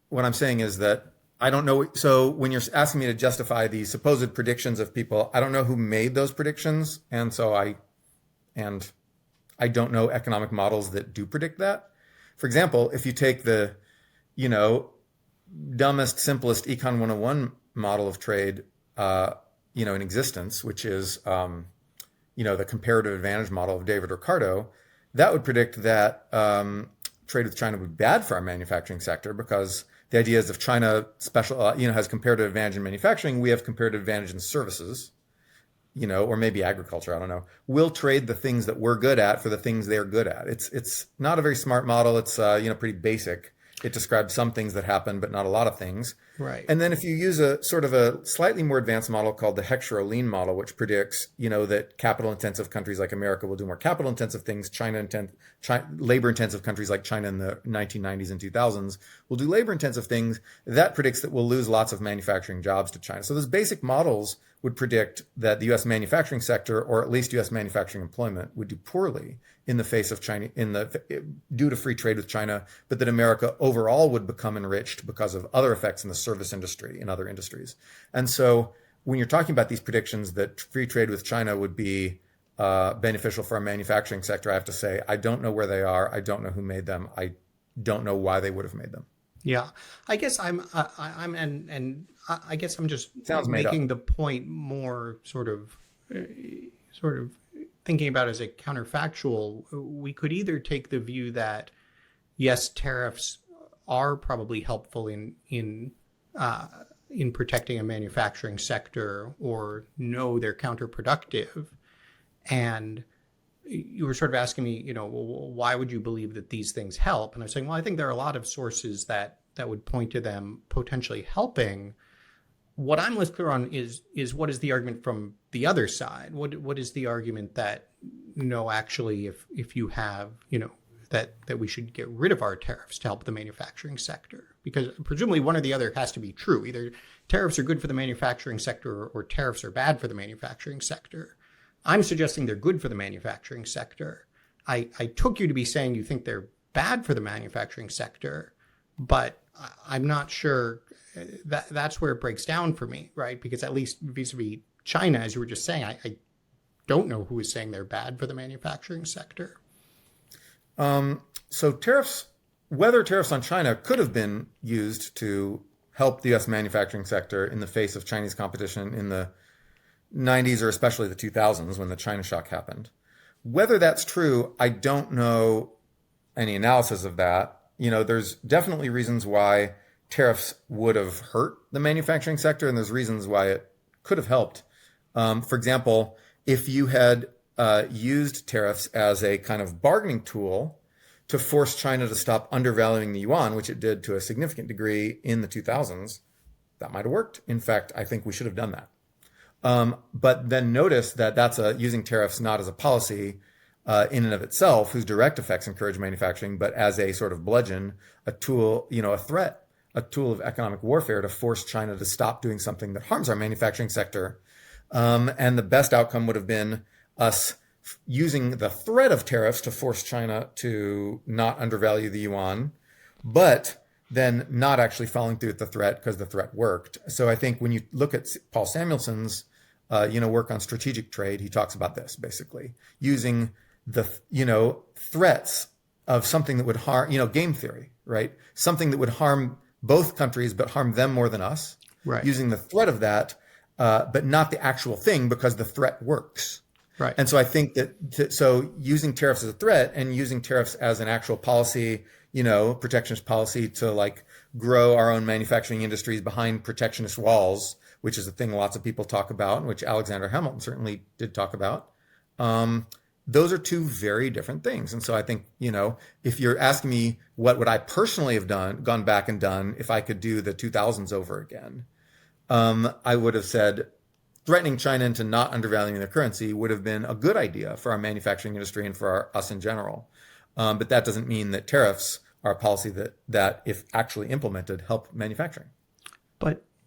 What I'm saying is that I don't know. So when you're asking me to justify the supposed predictions of people, I don't know who made those predictions. And so I don't know economic models that do predict that. For example, if you take the, dumbest, simplest Econ 101 model of trade, in existence, which is, the comparative advantage model of David Ricardo, that would predict that trade with China would be bad for our manufacturing sector because the idea is if China has comparative advantage in manufacturing, we have comparative advantage in services, or maybe agriculture. I don't know. We'll trade the things that we're good at for the things they're good at. It's not a very smart model. It's pretty basic. It describes some things that happen, but not a lot of things. Right. And then if you use a sort of a slightly more advanced model called the Heckscher-Ohlin model, which predicts, that capital-intensive countries like America will do more capital-intensive things, labor-intensive countries like China in the 1990s and 2000s will do labor-intensive things, that predicts that we'll lose lots of manufacturing jobs to China. So those basic models would predict that the U.S. manufacturing sector, or at least U.S. manufacturing employment, would do poorly in the face of China, due to free trade with China, but that America overall would become enriched because of other effects in the service industry and other industries. And so when you're talking about these predictions that free trade with China would be beneficial for our manufacturing sector, I have to say, I don't know where they are. I don't know who made them. I don't know why they would have made them. Yeah, I guess I guess I'm just making the point more sort of thinking about as a counterfactual. We could either take the view that yes, tariffs are probably helpful in in protecting a manufacturing sector or know they're counterproductive. And you were sort of asking me, well, why would you believe that these things help? And I was saying, well, I think there are a lot of sources that would point to them potentially helping. What I'm less clear on is what is the argument from the other side? What is the argument that no, actually, if you have, that we should get rid of our tariffs to help the manufacturing sector? Because presumably one or the other has to be true. Either tariffs are good for the manufacturing sector or tariffs are bad for the manufacturing sector. I'm suggesting they're good for the manufacturing sector. I took you to be saying you think they're bad for the manufacturing sector, but I'm not sure that's where it breaks down for me, right? Because at least vis-a-vis China, as you were just saying, I don't know who is saying they're bad for the manufacturing sector. So tariffs, whether tariffs on China could have been used to help the U.S. manufacturing sector in the face of Chinese competition in the 90s or especially the 2000s when the China shock happened. Whether that's true, I don't know any analysis of that. There's definitely reasons why tariffs would have hurt the manufacturing sector, and there's reasons why it could have helped. For example, if you had used tariffs as a kind of bargaining tool to force China to stop undervaluing the yuan, which it did to a significant degree in the 2000s, that might have worked. In fact, I think we should have done that. But then notice that that's using tariffs not as a policy in and of itself, whose direct effects encourage manufacturing, but as a sort of bludgeon, a tool, a threat, a tool of economic warfare to force China to stop doing something that harms our manufacturing sector. And the best outcome would have been us using the threat of tariffs to force China to not undervalue the yuan, but then not actually following through with the threat because the threat worked. So I think when you look at Paul Samuelson's, work on strategic trade, he talks about this basically using the, threats of something that would harm, game theory, right? Something that would harm both countries, but harm them more than us. Right. Using the threat of that, but not the actual thing because the threat works. Right. And so I think that, so using tariffs as a threat and using tariffs as an actual policy, protectionist policy to like grow our own manufacturing industries behind protectionist walls, which is a thing lots of people talk about, and which Alexander Hamilton certainly did talk about. Those are two very different things. And so I think, if you're asking me what would I personally have gone back and done if I could do the 2000s over again, I would have said threatening China into not undervaluing their currency would have been a good idea for our manufacturing industry and for us in general. But that doesn't mean that tariffs are a policy that if actually implemented, help manufacturing.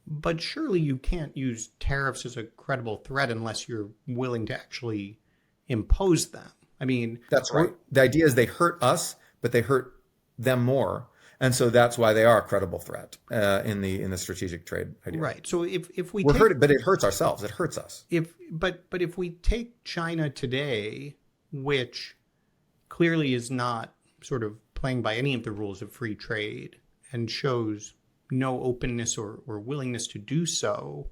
But surely you can't use tariffs as a credible threat unless you're willing to actually impose them. I mean, that's right. The idea is they hurt us, but they hurt them more, and so that's why they are a credible threat in the strategic trade idea. Right. So if we we're hurt, but it hurts ourselves. It hurts us. But if we take China today, which clearly is not sort of playing by any of the rules of free trade and shows no openness or willingness to do so,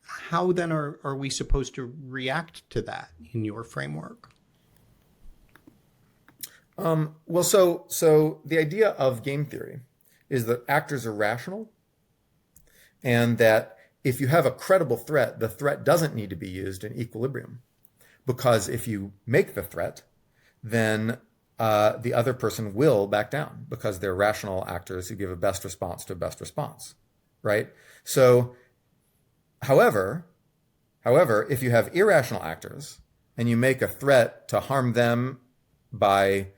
how then are we supposed to react to that in your framework? Well, so the idea of game theory is that actors are rational, and that if you have a credible threat, the threat doesn't need to be used in equilibrium, because if you make the threat, then the other person will back down because they're rational actors who give a best response to a best response, right? So, however, if you have irrational actors and you make a threat to harm them by,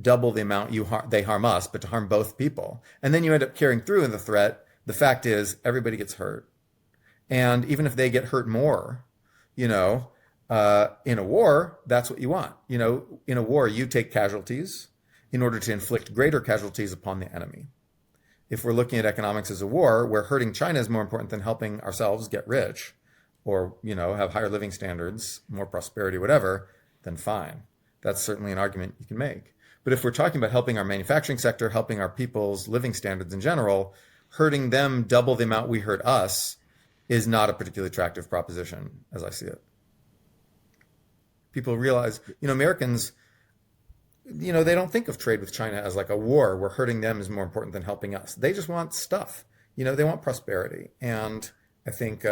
double the amount they harm us, but to harm both people, and then you end up carrying through in the threat, the fact is everybody gets hurt. And even if they get hurt more, in a war, that's what you want. In a war, you take casualties in order to inflict greater casualties upon the enemy. If we're looking at economics as a war, where hurting China is more important than helping ourselves get rich or, have higher living standards, more prosperity, whatever, then fine. That's certainly an argument you can make. But if we're talking about helping our manufacturing sector, helping our people's living standards in general, hurting them double the amount we hurt us is not a particularly attractive proposition, as I see it. People realize, Americans, they don't think of trade with China as like a war where hurting them is more important than helping us. They just want stuff. They want prosperity. And I think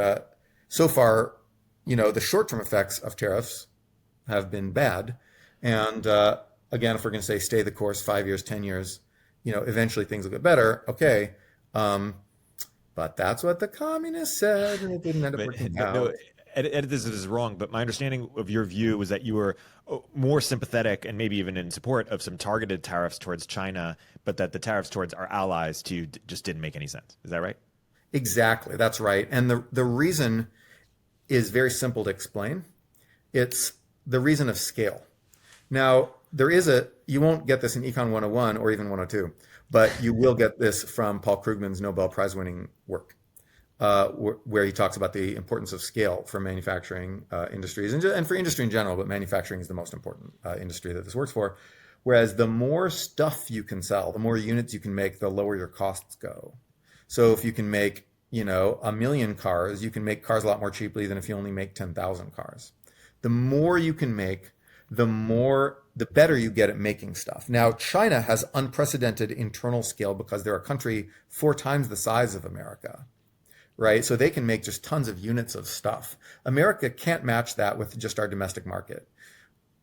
so far, the short-term effects of tariffs have been bad. And again, if we're going to say stay the course, 5 years, 10 years, eventually things will get better. Okay. But that's what the communists said, and it didn't end up working out. No, edit this if this is wrong, but my understanding of your view was that you were more sympathetic and maybe even in support of some targeted tariffs towards China, but that the tariffs towards our allies too just didn't make any sense. Is that right? Exactly. That's right. And the reason is very simple to explain. It's the reason of scale. Now, you won't get this in Econ 101 or even 102, but you will get this from Paul Krugman's Nobel Prize winning work, where he talks about the importance of scale for manufacturing industries and for industry in general, but manufacturing is the most important industry that this works for. Whereas the more stuff you can sell, the more units you can make, the lower your costs go. So if you can make, 1 million cars, you can make cars a lot more cheaply than if you only make 10,000 cars. The more you can make, the better you get at making stuff. Now, China has unprecedented internal scale because they're a country 4 times the size of America, right? So they can make just tons of units of stuff. America can't match that with just our domestic market.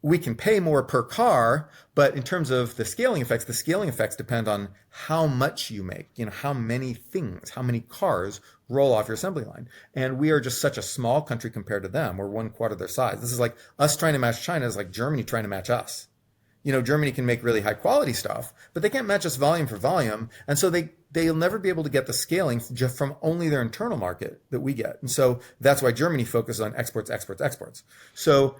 We can pay more per car, but in terms of the scaling effects depend on how much you make, how many things, how many cars roll off your assembly line. And we are just such a small country compared to them. We're 1/4 their size. This is like us trying to match China is like Germany trying to match us. Germany can make really high quality stuff, but they can't match us volume for volume. And so they'll never be able to get the scaling just from only their internal market that we get. And so that's why Germany focuses on exports, exports, exports. So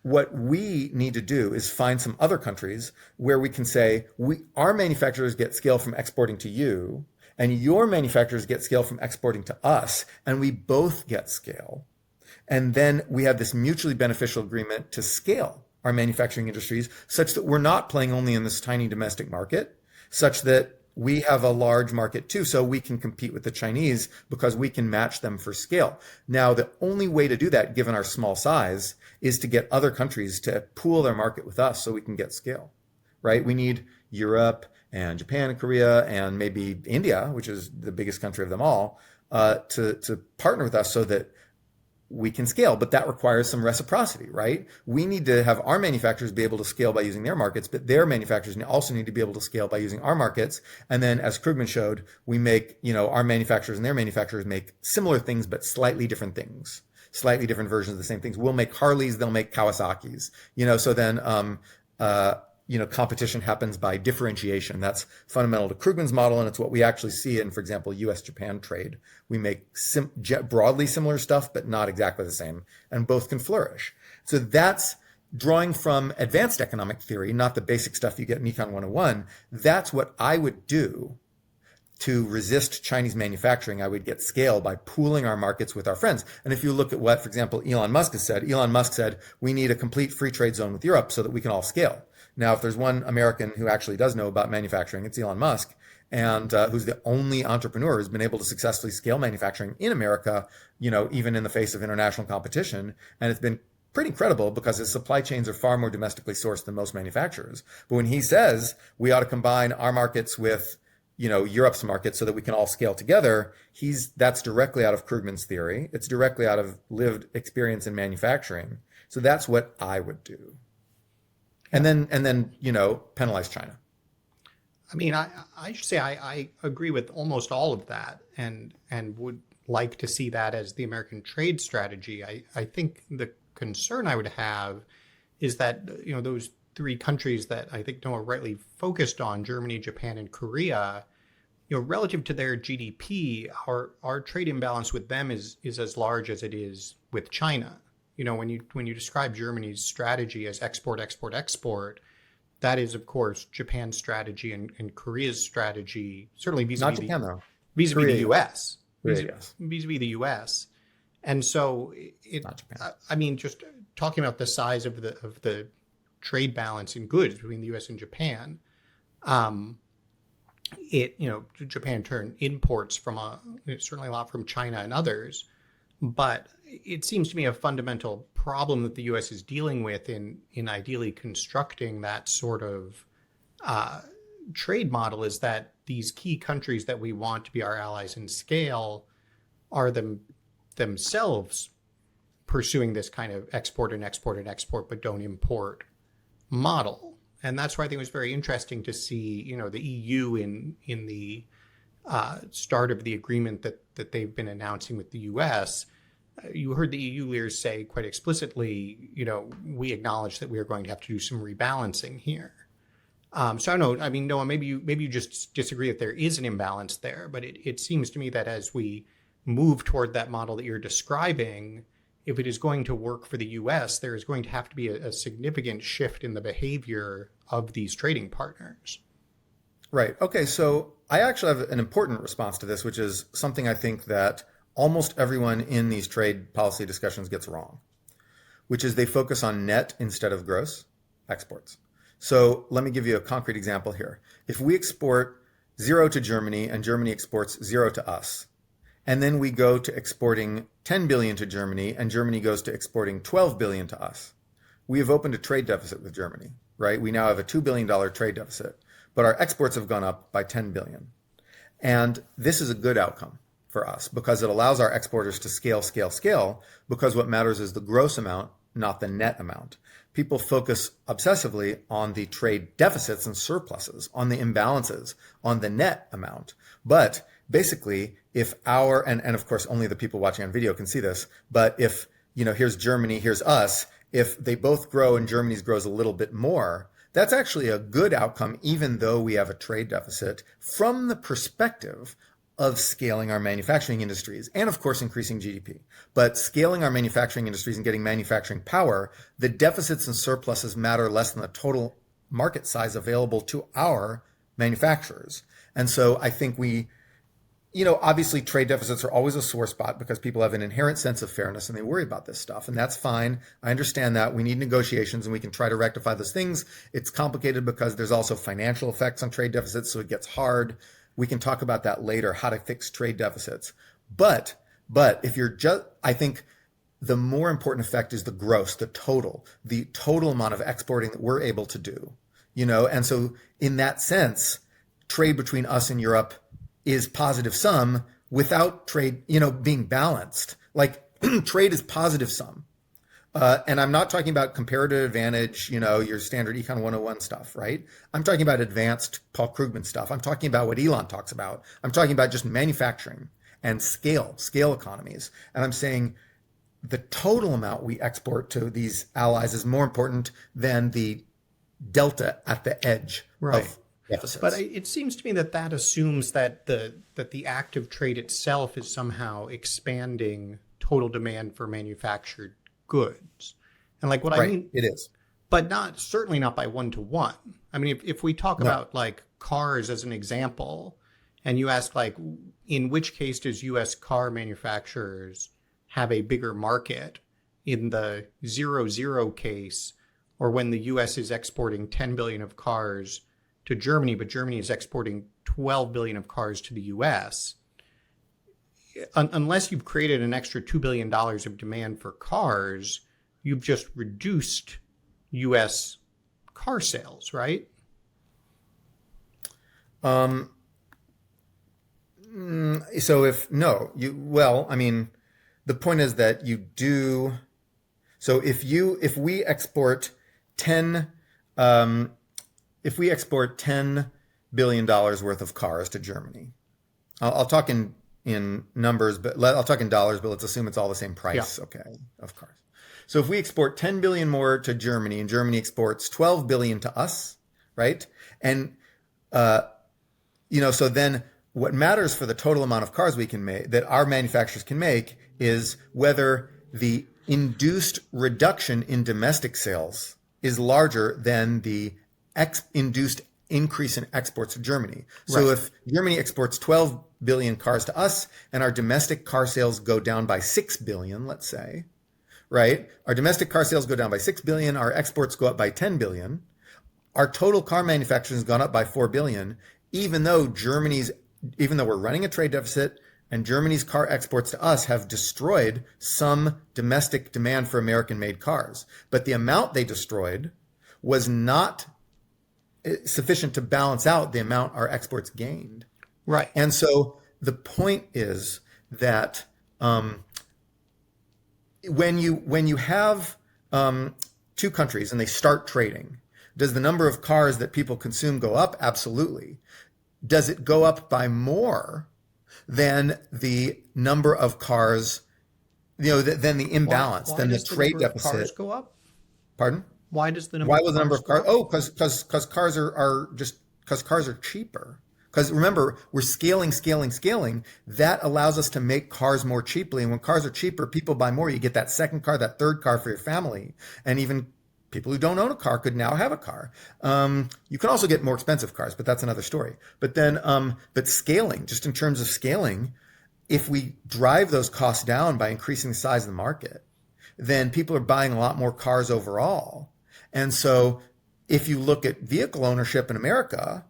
what we need to do is find some other countries where we can say, our manufacturers get scale from exporting to you, and your manufacturers get scale from exporting to us, and we both get scale. And then we have this mutually beneficial agreement to scale our manufacturing industries such that we're not playing only in this tiny domestic market, such that we have a large market too, so we can compete with the Chinese because we can match them for scale. Now, the only way to do that, given our small size, is to get other countries to pool their market with us so we can get scale, right? We need Europe and Japan and Korea and maybe India, which is the biggest country of them all, to partner with us so that we can scale, but that requires some reciprocity, right? We need to have our manufacturers be able to scale by using their markets, but their manufacturers also need to be able to scale by using our markets. And then, as Krugman showed, we make, our manufacturers and their manufacturers make similar things, but slightly different things, slightly different versions of the same things. We'll make Harleys, they'll make Kawasaki's, so then, competition happens by differentiation. That's fundamental to Krugman's model, and it's what we actually see in, for example, U.S.-Japan trade. We make broadly similar stuff, but not exactly the same, and both can flourish. So that's drawing from advanced economic theory, not the basic stuff you get in Econ 101. That's what I would do to resist Chinese manufacturing. I would get scale by pooling our markets with our friends. And if you look at what, for example, Elon Musk has said, we need a complete free trade zone with Europe so that we can all scale. Now, if there's one American who actually does know about manufacturing, it's Elon Musk, and who's the only entrepreneur who's been able to successfully scale manufacturing in America, even in the face of international competition. And it's been pretty incredible because his supply chains are far more domestically sourced than most manufacturers. But when he says we ought to combine our markets with Europe's market so that we can all scale together, that's directly out of Krugman's theory. It's directly out of lived experience in manufacturing. So that's what I would do. And then penalize China. I mean, I should say I agree with almost all of that and would like to see that as the American trade strategy. I think the concern I would have is that, those 3 countries that I think Noah rightly focused on, Germany, Japan, and Korea, relative to their GDP, our trade imbalance with them is as large as it is with China. When you describe Germany's strategy as export, export, export, that is, of course, Japan's strategy and Korea's strategy, certainly vis-a-vis Not Japan, though. Vis-a-vis the U.S. Yes. Vis-a-vis the U.S. And so, just talking about the size of the trade balance in goods between the U.S. and Japan, Japan in turn imports certainly a lot from China and others, but it seems to me a fundamental problem that the U.S. is dealing with in ideally constructing that sort of trade model is that these key countries that we want to be our allies in scale are themselves pursuing this kind of export and export and export, but don't import model. And that's why I think it was very interesting to see, the EU in the start of the agreement that they've been announcing with the US. You heard the EU leaders say quite explicitly, we acknowledge that we are going to have to do some rebalancing here. So I don't know. I mean, Noah, maybe you just disagree that there is an imbalance there, but it seems to me that as we move toward that model that you're describing, if it is going to work for the US, there is going to have to be a significant shift in the behavior of these trading partners. Right. Okay. So I actually have an important response to this, which is something I think that almost everyone in these trade policy discussions gets wrong, which is they focus on net instead of gross exports. So let me give you a concrete example here. If we export 0 to Germany and Germany exports 0 to us, and then we go to exporting 10 billion to Germany and Germany goes to exporting 12 billion to us, we have opened a trade deficit with Germany, right? We now have a $2 billion trade deficit, but our exports have gone up by 10 billion. And this is a good outcome for us because it allows our exporters to scale, because what matters is the gross amount, not the net amount. People focus obsessively on the trade deficits and surpluses, on the imbalances, on the net amount. But basically, if and of course only the people watching on video can see this, but if, here's Germany, here's us, if they both grow and Germany's grows a little bit more, that's actually a good outcome, even though we have a trade deficit, from the perspective of scaling our manufacturing industries and, of course, increasing GDP. But scaling our manufacturing industries and getting manufacturing power, the deficits and surpluses matter less than the total market size available to our manufacturers. And so I think obviously trade deficits are always a sore spot because people have an inherent sense of fairness and they worry about this stuff. And that's fine. I understand that. We need negotiations and we can try to rectify those things. It's complicated because there's also financial effects on trade deficits, so it gets hard. We can talk about that later, how to fix trade deficits. But if you're I think the more important effect is the gross, the total amount of exporting that we're able to do, and so in that sense, trade between us and Europe is positive sum without trade, being balanced. Like trade is positive sum. And I'm not talking about comparative advantage, your standard Econ 101 stuff, right? I'm talking about advanced Paul Krugman stuff. I'm talking about what Elon talks about. I'm talking about just manufacturing and scale economies. And I'm saying the total amount we export to these allies is more important than the delta at the edge of deficits. But it seems to me that assumes that the act of trade itself is somehow expanding total demand for manufactured goods. And like what I mean, it is, but certainly not by 1-to-1. I mean, if we talk about like cars as an example, and you ask like, in which case does U.S. car manufacturers have a bigger market, in the 0-0 case, or when the U.S. is exporting 10 billion of cars to Germany, but Germany is exporting 12 billion of cars to the U.S., unless you've created an extra $2 billion of demand for cars, you've just reduced U.S. car sales, right? So the point is that you do. So if we export $10 billion worth of cars to Germany, I'll talk in numbers, but I'll talk in dollars, but let's assume it's all the same price. Yeah. Okay, of cars. So if we export 10 billion more to Germany and Germany exports 12 billion to us, right? And, so then what matters for the total amount of cars we can make, that our manufacturers can make, is whether the induced reduction in domestic sales is larger than the induced increase in exports to Germany. So if Germany exports 12 billion cars to us and our domestic car sales go down by 6 billion, let's say, right? Our domestic car sales go down by 6 billion, our exports go up by 10 billion. Our total car manufacturing has gone up by 4 billion, even though we're running a trade deficit and Germany's car exports to us have destroyed some domestic demand for American-made cars. But the amount they destroyed was not sufficient to balance out the amount our exports gained. Right. And so the point is that when you have two countries and they start trading, does the number of cars that people consume go up? Absolutely. Does it go up by more than the number of cars, than the imbalance, Why than the does trade number of deficit? cars go up? Pardon? Why does the number Why of was the cars number of go cars? up? Oh, because cars are cheaper. Because remember, we're scaling. That allows us to make cars more cheaply. And when cars are cheaper, people buy more. You get that second car, that third car for your family. And even people who don't own a car could now have a car. You can also get more expensive cars, but that's another story. But then, but scaling, just in terms of scaling, if we drive those costs down by increasing the size of the market, then people are buying a lot more cars overall. And so if you look at vehicle ownership in America,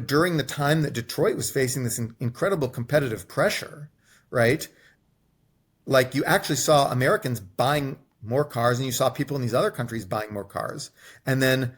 during the time that Detroit was facing this incredible competitive pressure, right? Like you actually saw Americans buying more cars and you saw people in these other countries buying more cars. And then,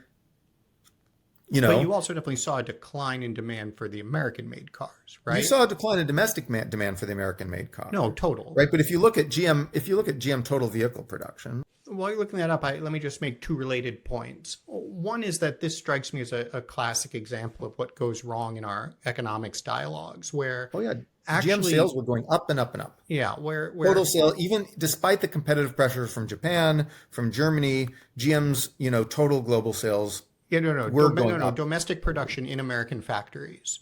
But you also definitely saw a decline in demand for the American-made cars, right? you saw a decline in domestic demand for the American-made car. No, total. Right. But if you look at GM total vehicle production. While you're looking that up, let me just make two related points. One is that this strikes me as a classic example of what goes wrong in our economics dialogues, where Oh yeah, actually, GM sales were going up and up and up. Yeah, where Total sales, even despite the competitive pressures from Japan, from Germany, GM's total global sales. Yeah, no, were going up. domestic production in American factories.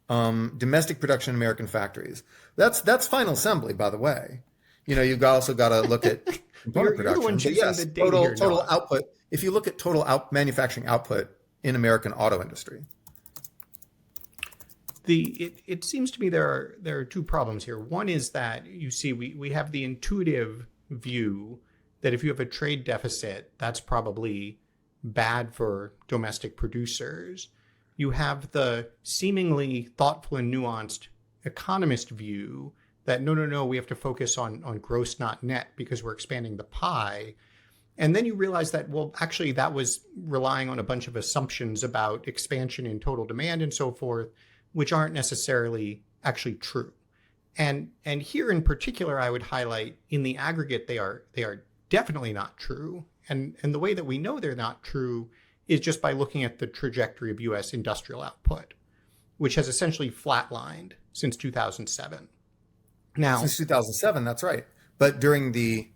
Domestic production in American factories. That's final assembly, by the way. You've also got to look at component You're the one production. But choosing yes, the data here, total Noah. output. If you look at total manufacturing output in American auto industry. It seems to me there are two problems here. One is that you see we have the intuitive view that if you have a trade deficit, that's probably bad for domestic producers. You have the seemingly thoughtful and nuanced economist view that no, we have to focus on gross, not net, because we're expanding the pie. And then you realize that, well, actually, that was relying on a bunch of assumptions about expansion in total demand and so forth, which aren't necessarily actually true. And here in particular, I would highlight in the aggregate, they are definitely not true. And the way that we know they're not true is just by looking at the trajectory of U.S. industrial output, which has essentially flatlined since 2007. Now, Since 2007, that's right. But during the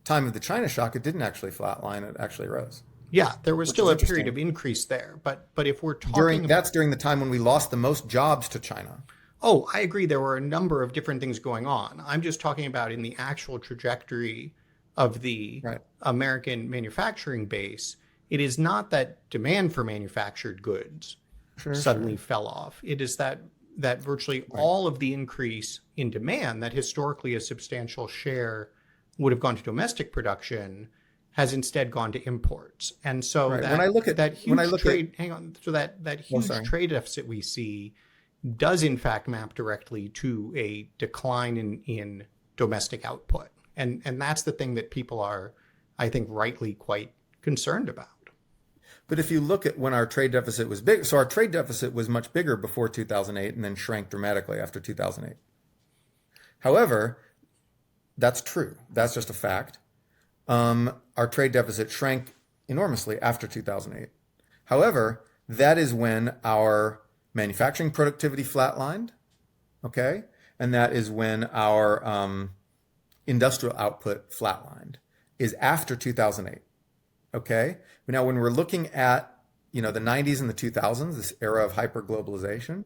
time of the China shock, it didn't actually flatline. It actually rose. yeah, there was Which still is a period interesting. of increase there. But if we're talking That's during the time when we lost the most jobs to China. Oh, I agree. There were a number of different things going on. I'm just talking about in the actual trajectory of the Right. American manufacturing base. It is not that demand for manufactured goods suddenly fell off. It is that virtually all of the increase in demand, that historically a substantial share would have gone to domestic production, has instead gone to imports. And so Right. that, When I look at- that huge when I look at- trade, hang on, so that huge sorry. trade deficit we see does in fact map directly to a decline in domestic output. And that's the thing that people are, I think, rightly quite concerned about. But if you look at when our trade deficit was big, so our trade deficit was much bigger before 2008 and then shrank dramatically after 2008. However, that's true. That's just a fact. Our trade deficit shrank enormously after 2008. However, that is when our manufacturing productivity flatlined, okay? And that is when our industrial output flatlined, is after 2008. Okay. Now, when we're looking at, the 90s and the 2000s, this era of hyperglobalization,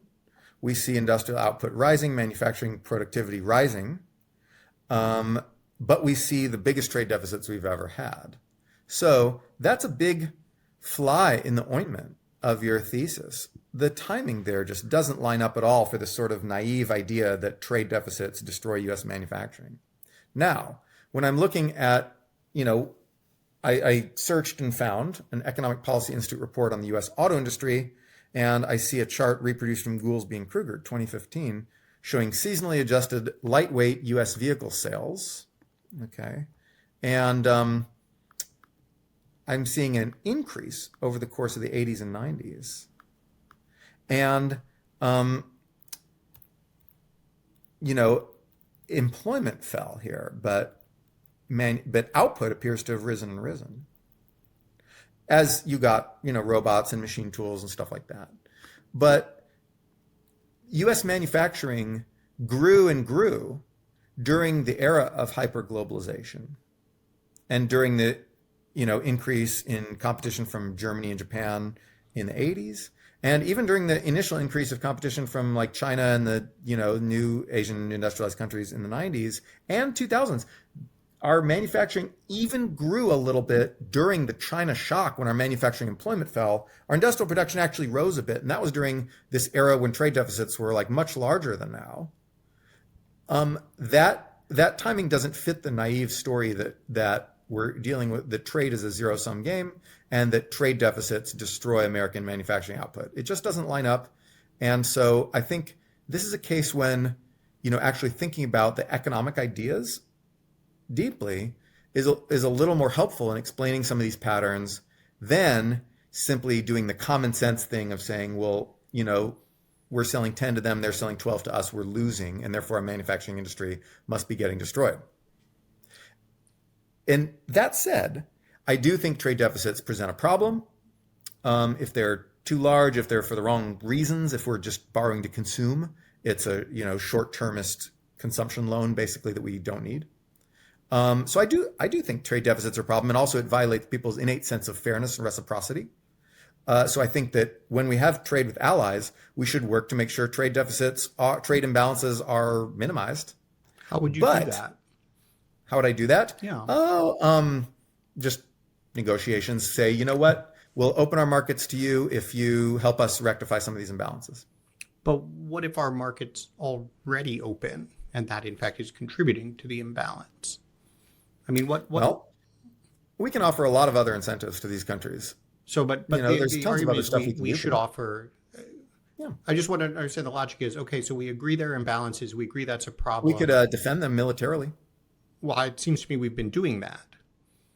we see industrial output rising, manufacturing productivity rising, but we see the biggest trade deficits we've ever had. So that's a big fly in the ointment of your thesis. The timing there just doesn't line up at all for this sort of naive idea that trade deficits destroy U.S. manufacturing. Now, when I'm looking at, I searched and found an Economic Policy Institute report on the U.S. auto industry, and I see a chart reproduced from Goulsby and Kruger, 2015, showing seasonally adjusted lightweight U.S. vehicle sales. Okay. And I'm seeing an increase over the course of the 80s and 90s. And, employment fell here, but output appears to have risen and risen as you got, robots and machine tools and stuff like that. But U.S. manufacturing grew and grew during the era of hyperglobalization and during the, increase in competition from Germany and Japan in the 80s. And even during the initial increase of competition from like China and the, new Asian industrialized countries in the 90s and 2000s, our manufacturing even grew a little bit during the China shock when our manufacturing employment fell. Our industrial production actually rose a bit. And that was during this era when trade deficits were like much larger than now. That timing doesn't fit the naive story that we're dealing with, that trade is a zero-sum game and that trade deficits destroy American manufacturing output. It just doesn't line up. And so I think this is a case when, actually thinking about the economic ideas deeply is a little more helpful in explaining some of these patterns than simply doing the common sense thing of saying, well, we're selling 10 to them, they're selling 12 to us, we're losing, and therefore our manufacturing industry must be getting destroyed. And that said, I do think trade deficits present a problem. If they're too large, if they're for the wrong reasons, if we're just borrowing to consume, it's a short-termist consumption loan basically that we don't need. So I do think trade deficits are a problem, and also it violates people's innate sense of fairness and reciprocity. So I think that when we have trade with allies, we should work to make sure trade imbalances are minimized. How would you do that? How would I do that? Yeah. Just negotiations. Say, you know what? We'll open our markets to you if you help us rectify some of these imbalances. But what if our market's already open and that in fact is contributing to the imbalance? I mean, what? Well, we can offer a lot of other incentives to these countries. So, but there's the tons of argument other is stuff we should offer. Yeah. I just want to understand the logic is, okay, so we agree there are imbalances. We agree that's a problem. We could defend them militarily. Well, it seems to me we've been doing that.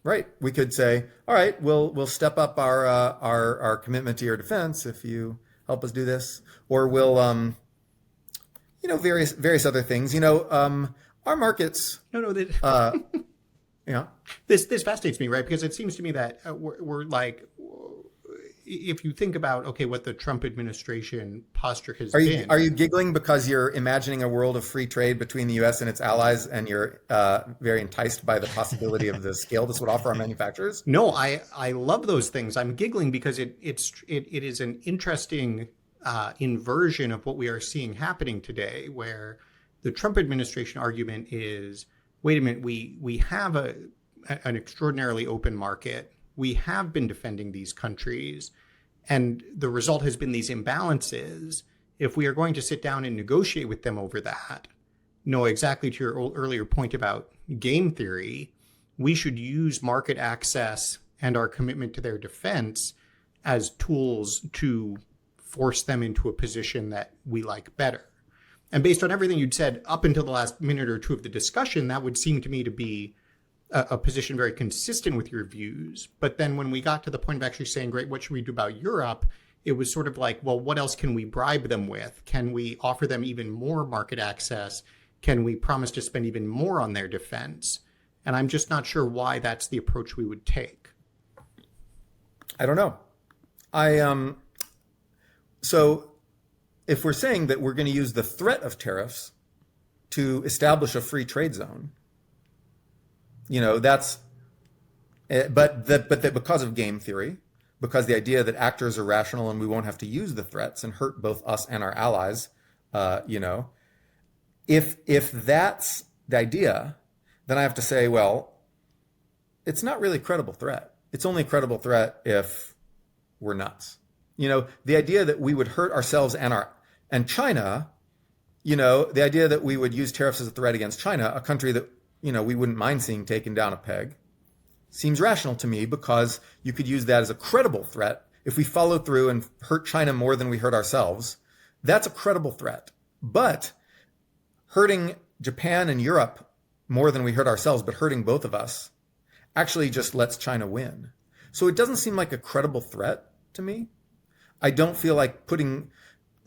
Right. We could say, all right, we'll step up our commitment to your defense if you help us do this, or we'll various other things. Our markets. No. Yeah. This fascinates me, right? Because it seems to me that we're like, if you think about, okay, what the Trump administration posture has been. Are you giggling because you're imagining a world of free trade between the U.S. and its allies, and you're very enticed by the possibility of the scale this would offer our manufacturers? No, I love those things. I'm giggling because it is an interesting inversion of what we are seeing happening today, where the Trump administration argument is, wait a minute, we have an extraordinarily open market. We have been defending these countries, and the result has been these imbalances. If we are going to sit down and negotiate with them over that, no, exactly to your earlier point about game theory, we should use market access and our commitment to their defense as tools to force them into a position that we like better. And based on everything you'd said up until the last minute or two of the discussion, that would seem to me to be a position very consistent with your views. But then when we got to the point of actually saying, great, what should we do about Europe? It was sort of like, well, what else can we bribe them with? Can we offer them even more market access? Can we promise to spend even more on their defense? And I'm just not sure why that's the approach we would take. I don't know. So if we're saying that we're going to use the threat of tariffs to establish a free trade zone, that's, but that because of game theory, because the idea that actors are rational and we won't have to use the threats and hurt both us and our allies, if that's the idea, then I have to say, well, it's not really a credible threat. It's only a credible threat if we're nuts. The idea that we would hurt ourselves and China, the idea that we would use tariffs as a threat against China, a country that, we wouldn't mind seeing taken down a peg, seems rational to me, because you could use that as a credible threat. If we follow through and hurt China more than we hurt ourselves, that's a credible threat. But hurting Japan and Europe more than we hurt ourselves, but hurting both of us, actually just lets China win. So it doesn't seem like a credible threat to me. I don't feel like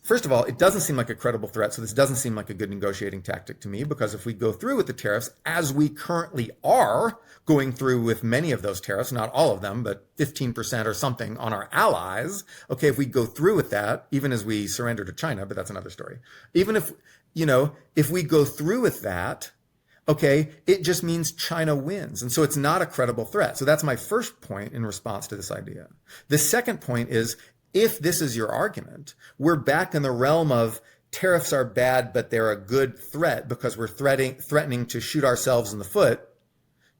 first of all, it doesn't seem like a credible threat. So this doesn't seem like a good negotiating tactic to me, because if we go through with the tariffs, as we currently are going through with many of those tariffs, not all of them, but 15% or something on our allies. Okay, if we go through with that, even as we surrender to China, but that's another story. Even if we go through with that, okay, it just means China wins. And so it's not a credible threat. So that's my first point in response to this idea. The second point is, if this is your argument, we're back in the realm of tariffs are bad, but they're a good threat because we're threatening to shoot ourselves in the foot,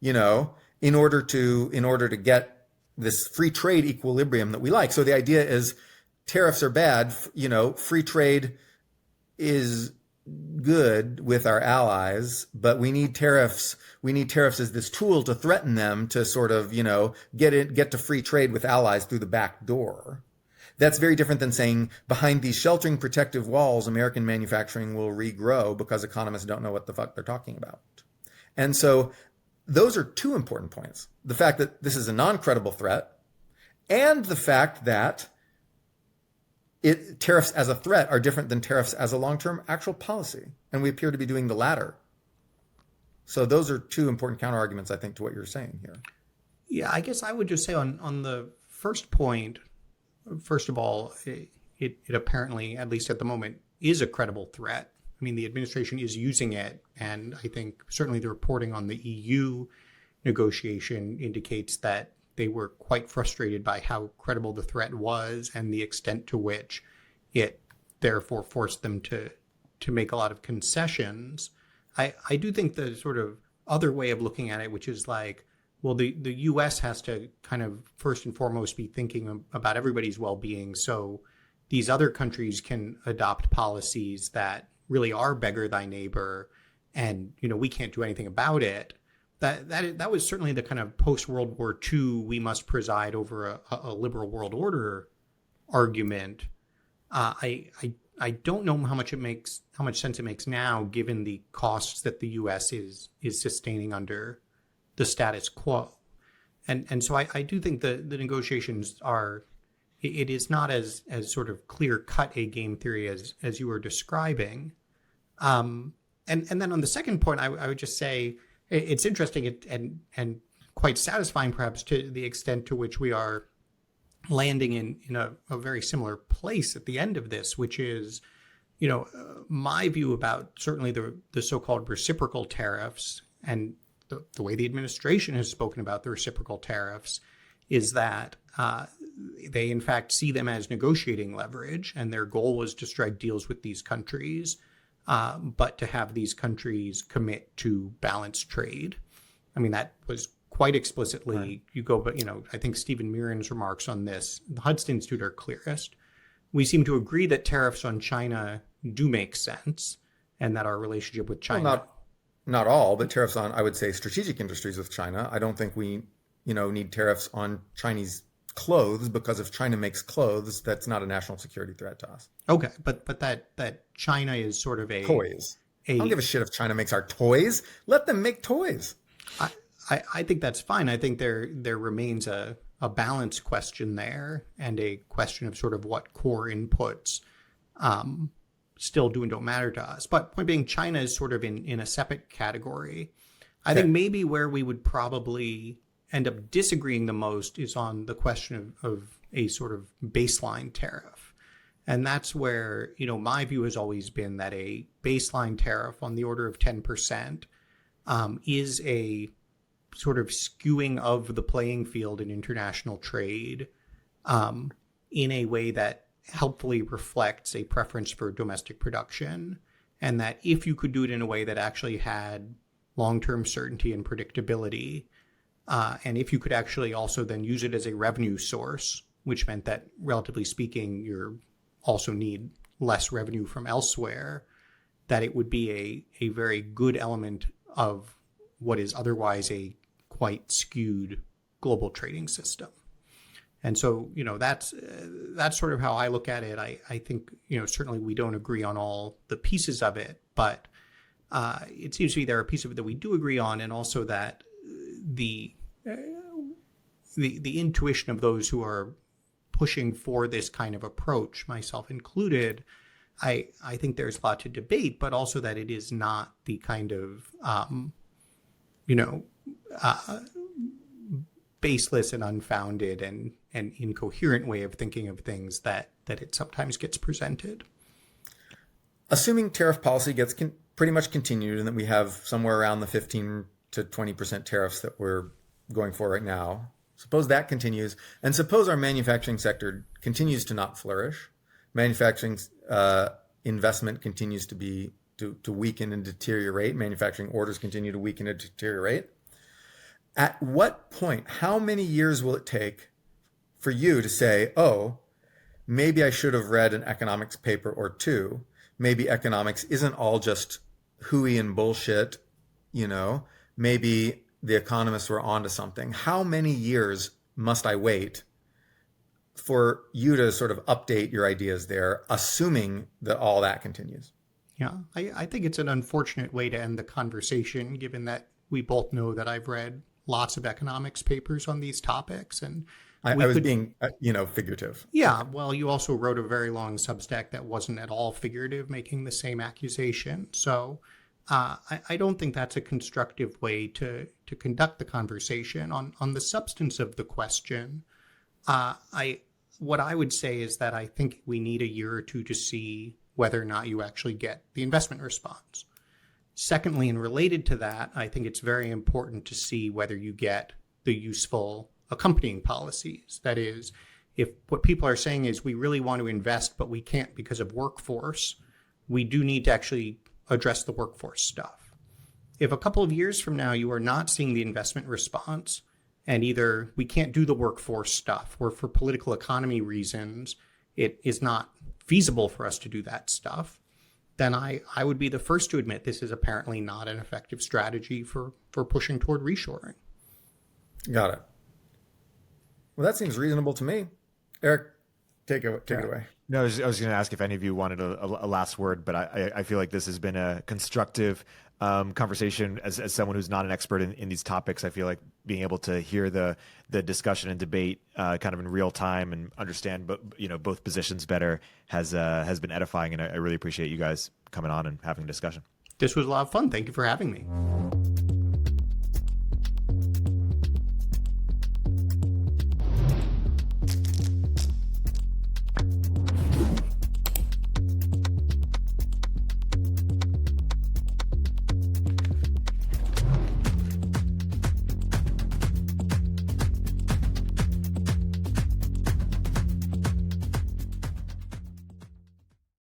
in order to get this free trade equilibrium that we like. So the idea is tariffs are bad, free trade is good with our allies, but we need tariffs. We need tariffs as this tool to threaten them to sort of, get to free trade with allies through the back door. That's very different than saying behind these sheltering protective walls, American manufacturing will regrow because economists don't know what the fuck they're talking about. And so those are two important points. The fact that this is a non-credible threat, and the fact that tariffs as a threat are different than tariffs as a long-term actual policy. And we appear to be doing the latter. So those are two important counter-arguments, I think, to what you're saying here. Yeah, I guess I would just say on the first point, first of all, it apparently, at least at the moment, is a credible threat. I mean, the administration is using it, and I think certainly the reporting on the EU negotiation indicates that they were quite frustrated by how credible the threat was and the extent to which it therefore forced them to make a lot of concessions. I do think the sort of other way of looking at it, which is like, well, the U.S. has to kind of first and foremost be thinking about everybody's well-being, so these other countries can adopt policies that really are beggar thy neighbor, and we can't do anything about it. That was certainly the kind of post-World War II, we must preside over a liberal world order argument. I don't know how much sense it makes now, given the costs that the U.S. is sustaining under the status quo. And so I do think the negotiations it is not as sort of clear cut a game theory as you were describing. And then on the second point, I would just say it's interesting and quite satisfying, perhaps, to the extent to which we are landing in a very similar place at the end of this, which is, my view about certainly the so-called reciprocal tariffs and the way the administration has spoken about the reciprocal tariffs is that they in fact see them as negotiating leverage, and their goal was to strike deals with these countries, but to have these countries commit to balanced trade. I mean, that was quite explicitly, right. You go, but I think Stephen Mirren's remarks on this, the Hudson Institute, are clearest. We seem to agree that tariffs on China do make sense, and that our relationship with China. Well, not all, but tariffs on, I would say, strategic industries with China. I don't think we, need tariffs on Chinese clothes, because if China makes clothes, that's not a national security threat to us. Okay, but that China is sort of toys. I don't give a shit if China makes our toys. Let them make toys. I think that's fine. I think there remains a balance question there, and a question of sort of what core inputs still do and don't matter to us. But point being, China is sort of in a separate category. I think maybe where we would probably end up disagreeing the most is on the question of a sort of baseline tariff. And that's where, my view has always been that a baseline tariff on the order of 10% is a sort of skewing of the playing field in international trade in a way that helpfully reflects a preference for domestic production, and that if you could do it in a way that actually had long-term certainty and predictability, and if you could actually also then use it as a revenue source, which meant that, relatively speaking, you also need less revenue from elsewhere, that it would be a very good element of what is otherwise a quite skewed global trading system. And so, that's sort of how I look at it. I think, certainly we don't agree on all the pieces of it, but it seems to me there are pieces of it that we do agree on, and also that the intuition of those who are pushing for this kind of approach, myself included, I think there's a lot to debate, but also that it is not the kind of, baseless and unfounded and incoherent way of thinking of things that it sometimes gets presented. Assuming tariff policy gets pretty much continued and that we have somewhere around the 15 to 20% tariffs that we're going for right now, suppose that continues, and suppose our manufacturing sector continues to not flourish, manufacturing investment continues to weaken and deteriorate, manufacturing orders continue to weaken and deteriorate. At what point, how many years will it take for you to say, oh, maybe I should have read an economics paper or two. Maybe economics isn't all just hooey and bullshit, maybe the economists were onto something. How many years must I wait for you to sort of update your ideas there, assuming that all that continues? Yeah, I think it's an unfortunate way to end the conversation, given that we both know that I've read lots of economics papers on these topics. And I was being, figurative. Yeah, well, you also wrote a very long Substack that wasn't at all figurative, making the same accusation. So I don't think that's a constructive way to conduct the conversation. On the substance of the question, what I would say is that I think we need a year or two to see whether or not you actually get the investment response. Secondly, and related to that, I think it's very important to see whether you get the useful accompanying policies. That is, if what people are saying is we really want to invest, but we can't because of workforce, we do need to actually address the workforce stuff. If a couple of years from now you are not seeing the investment response, and either we can't do the workforce stuff, or for political economy reasons, it is not feasible for us to do that stuff, then I would be the first to admit this is apparently not an effective strategy for pushing toward reshoring. Got it. Well, that seems reasonable to me. Erik, take it away. No, I was going to ask if any of you wanted a last word, but I feel like this has been a constructive conversation. As someone who's not an expert in these topics, I feel like being able to hear the discussion and debate kind of in real time and understand both positions better has been edifying, and I really appreciate you guys coming on and having a discussion. This was a lot of fun. Thank you for having me.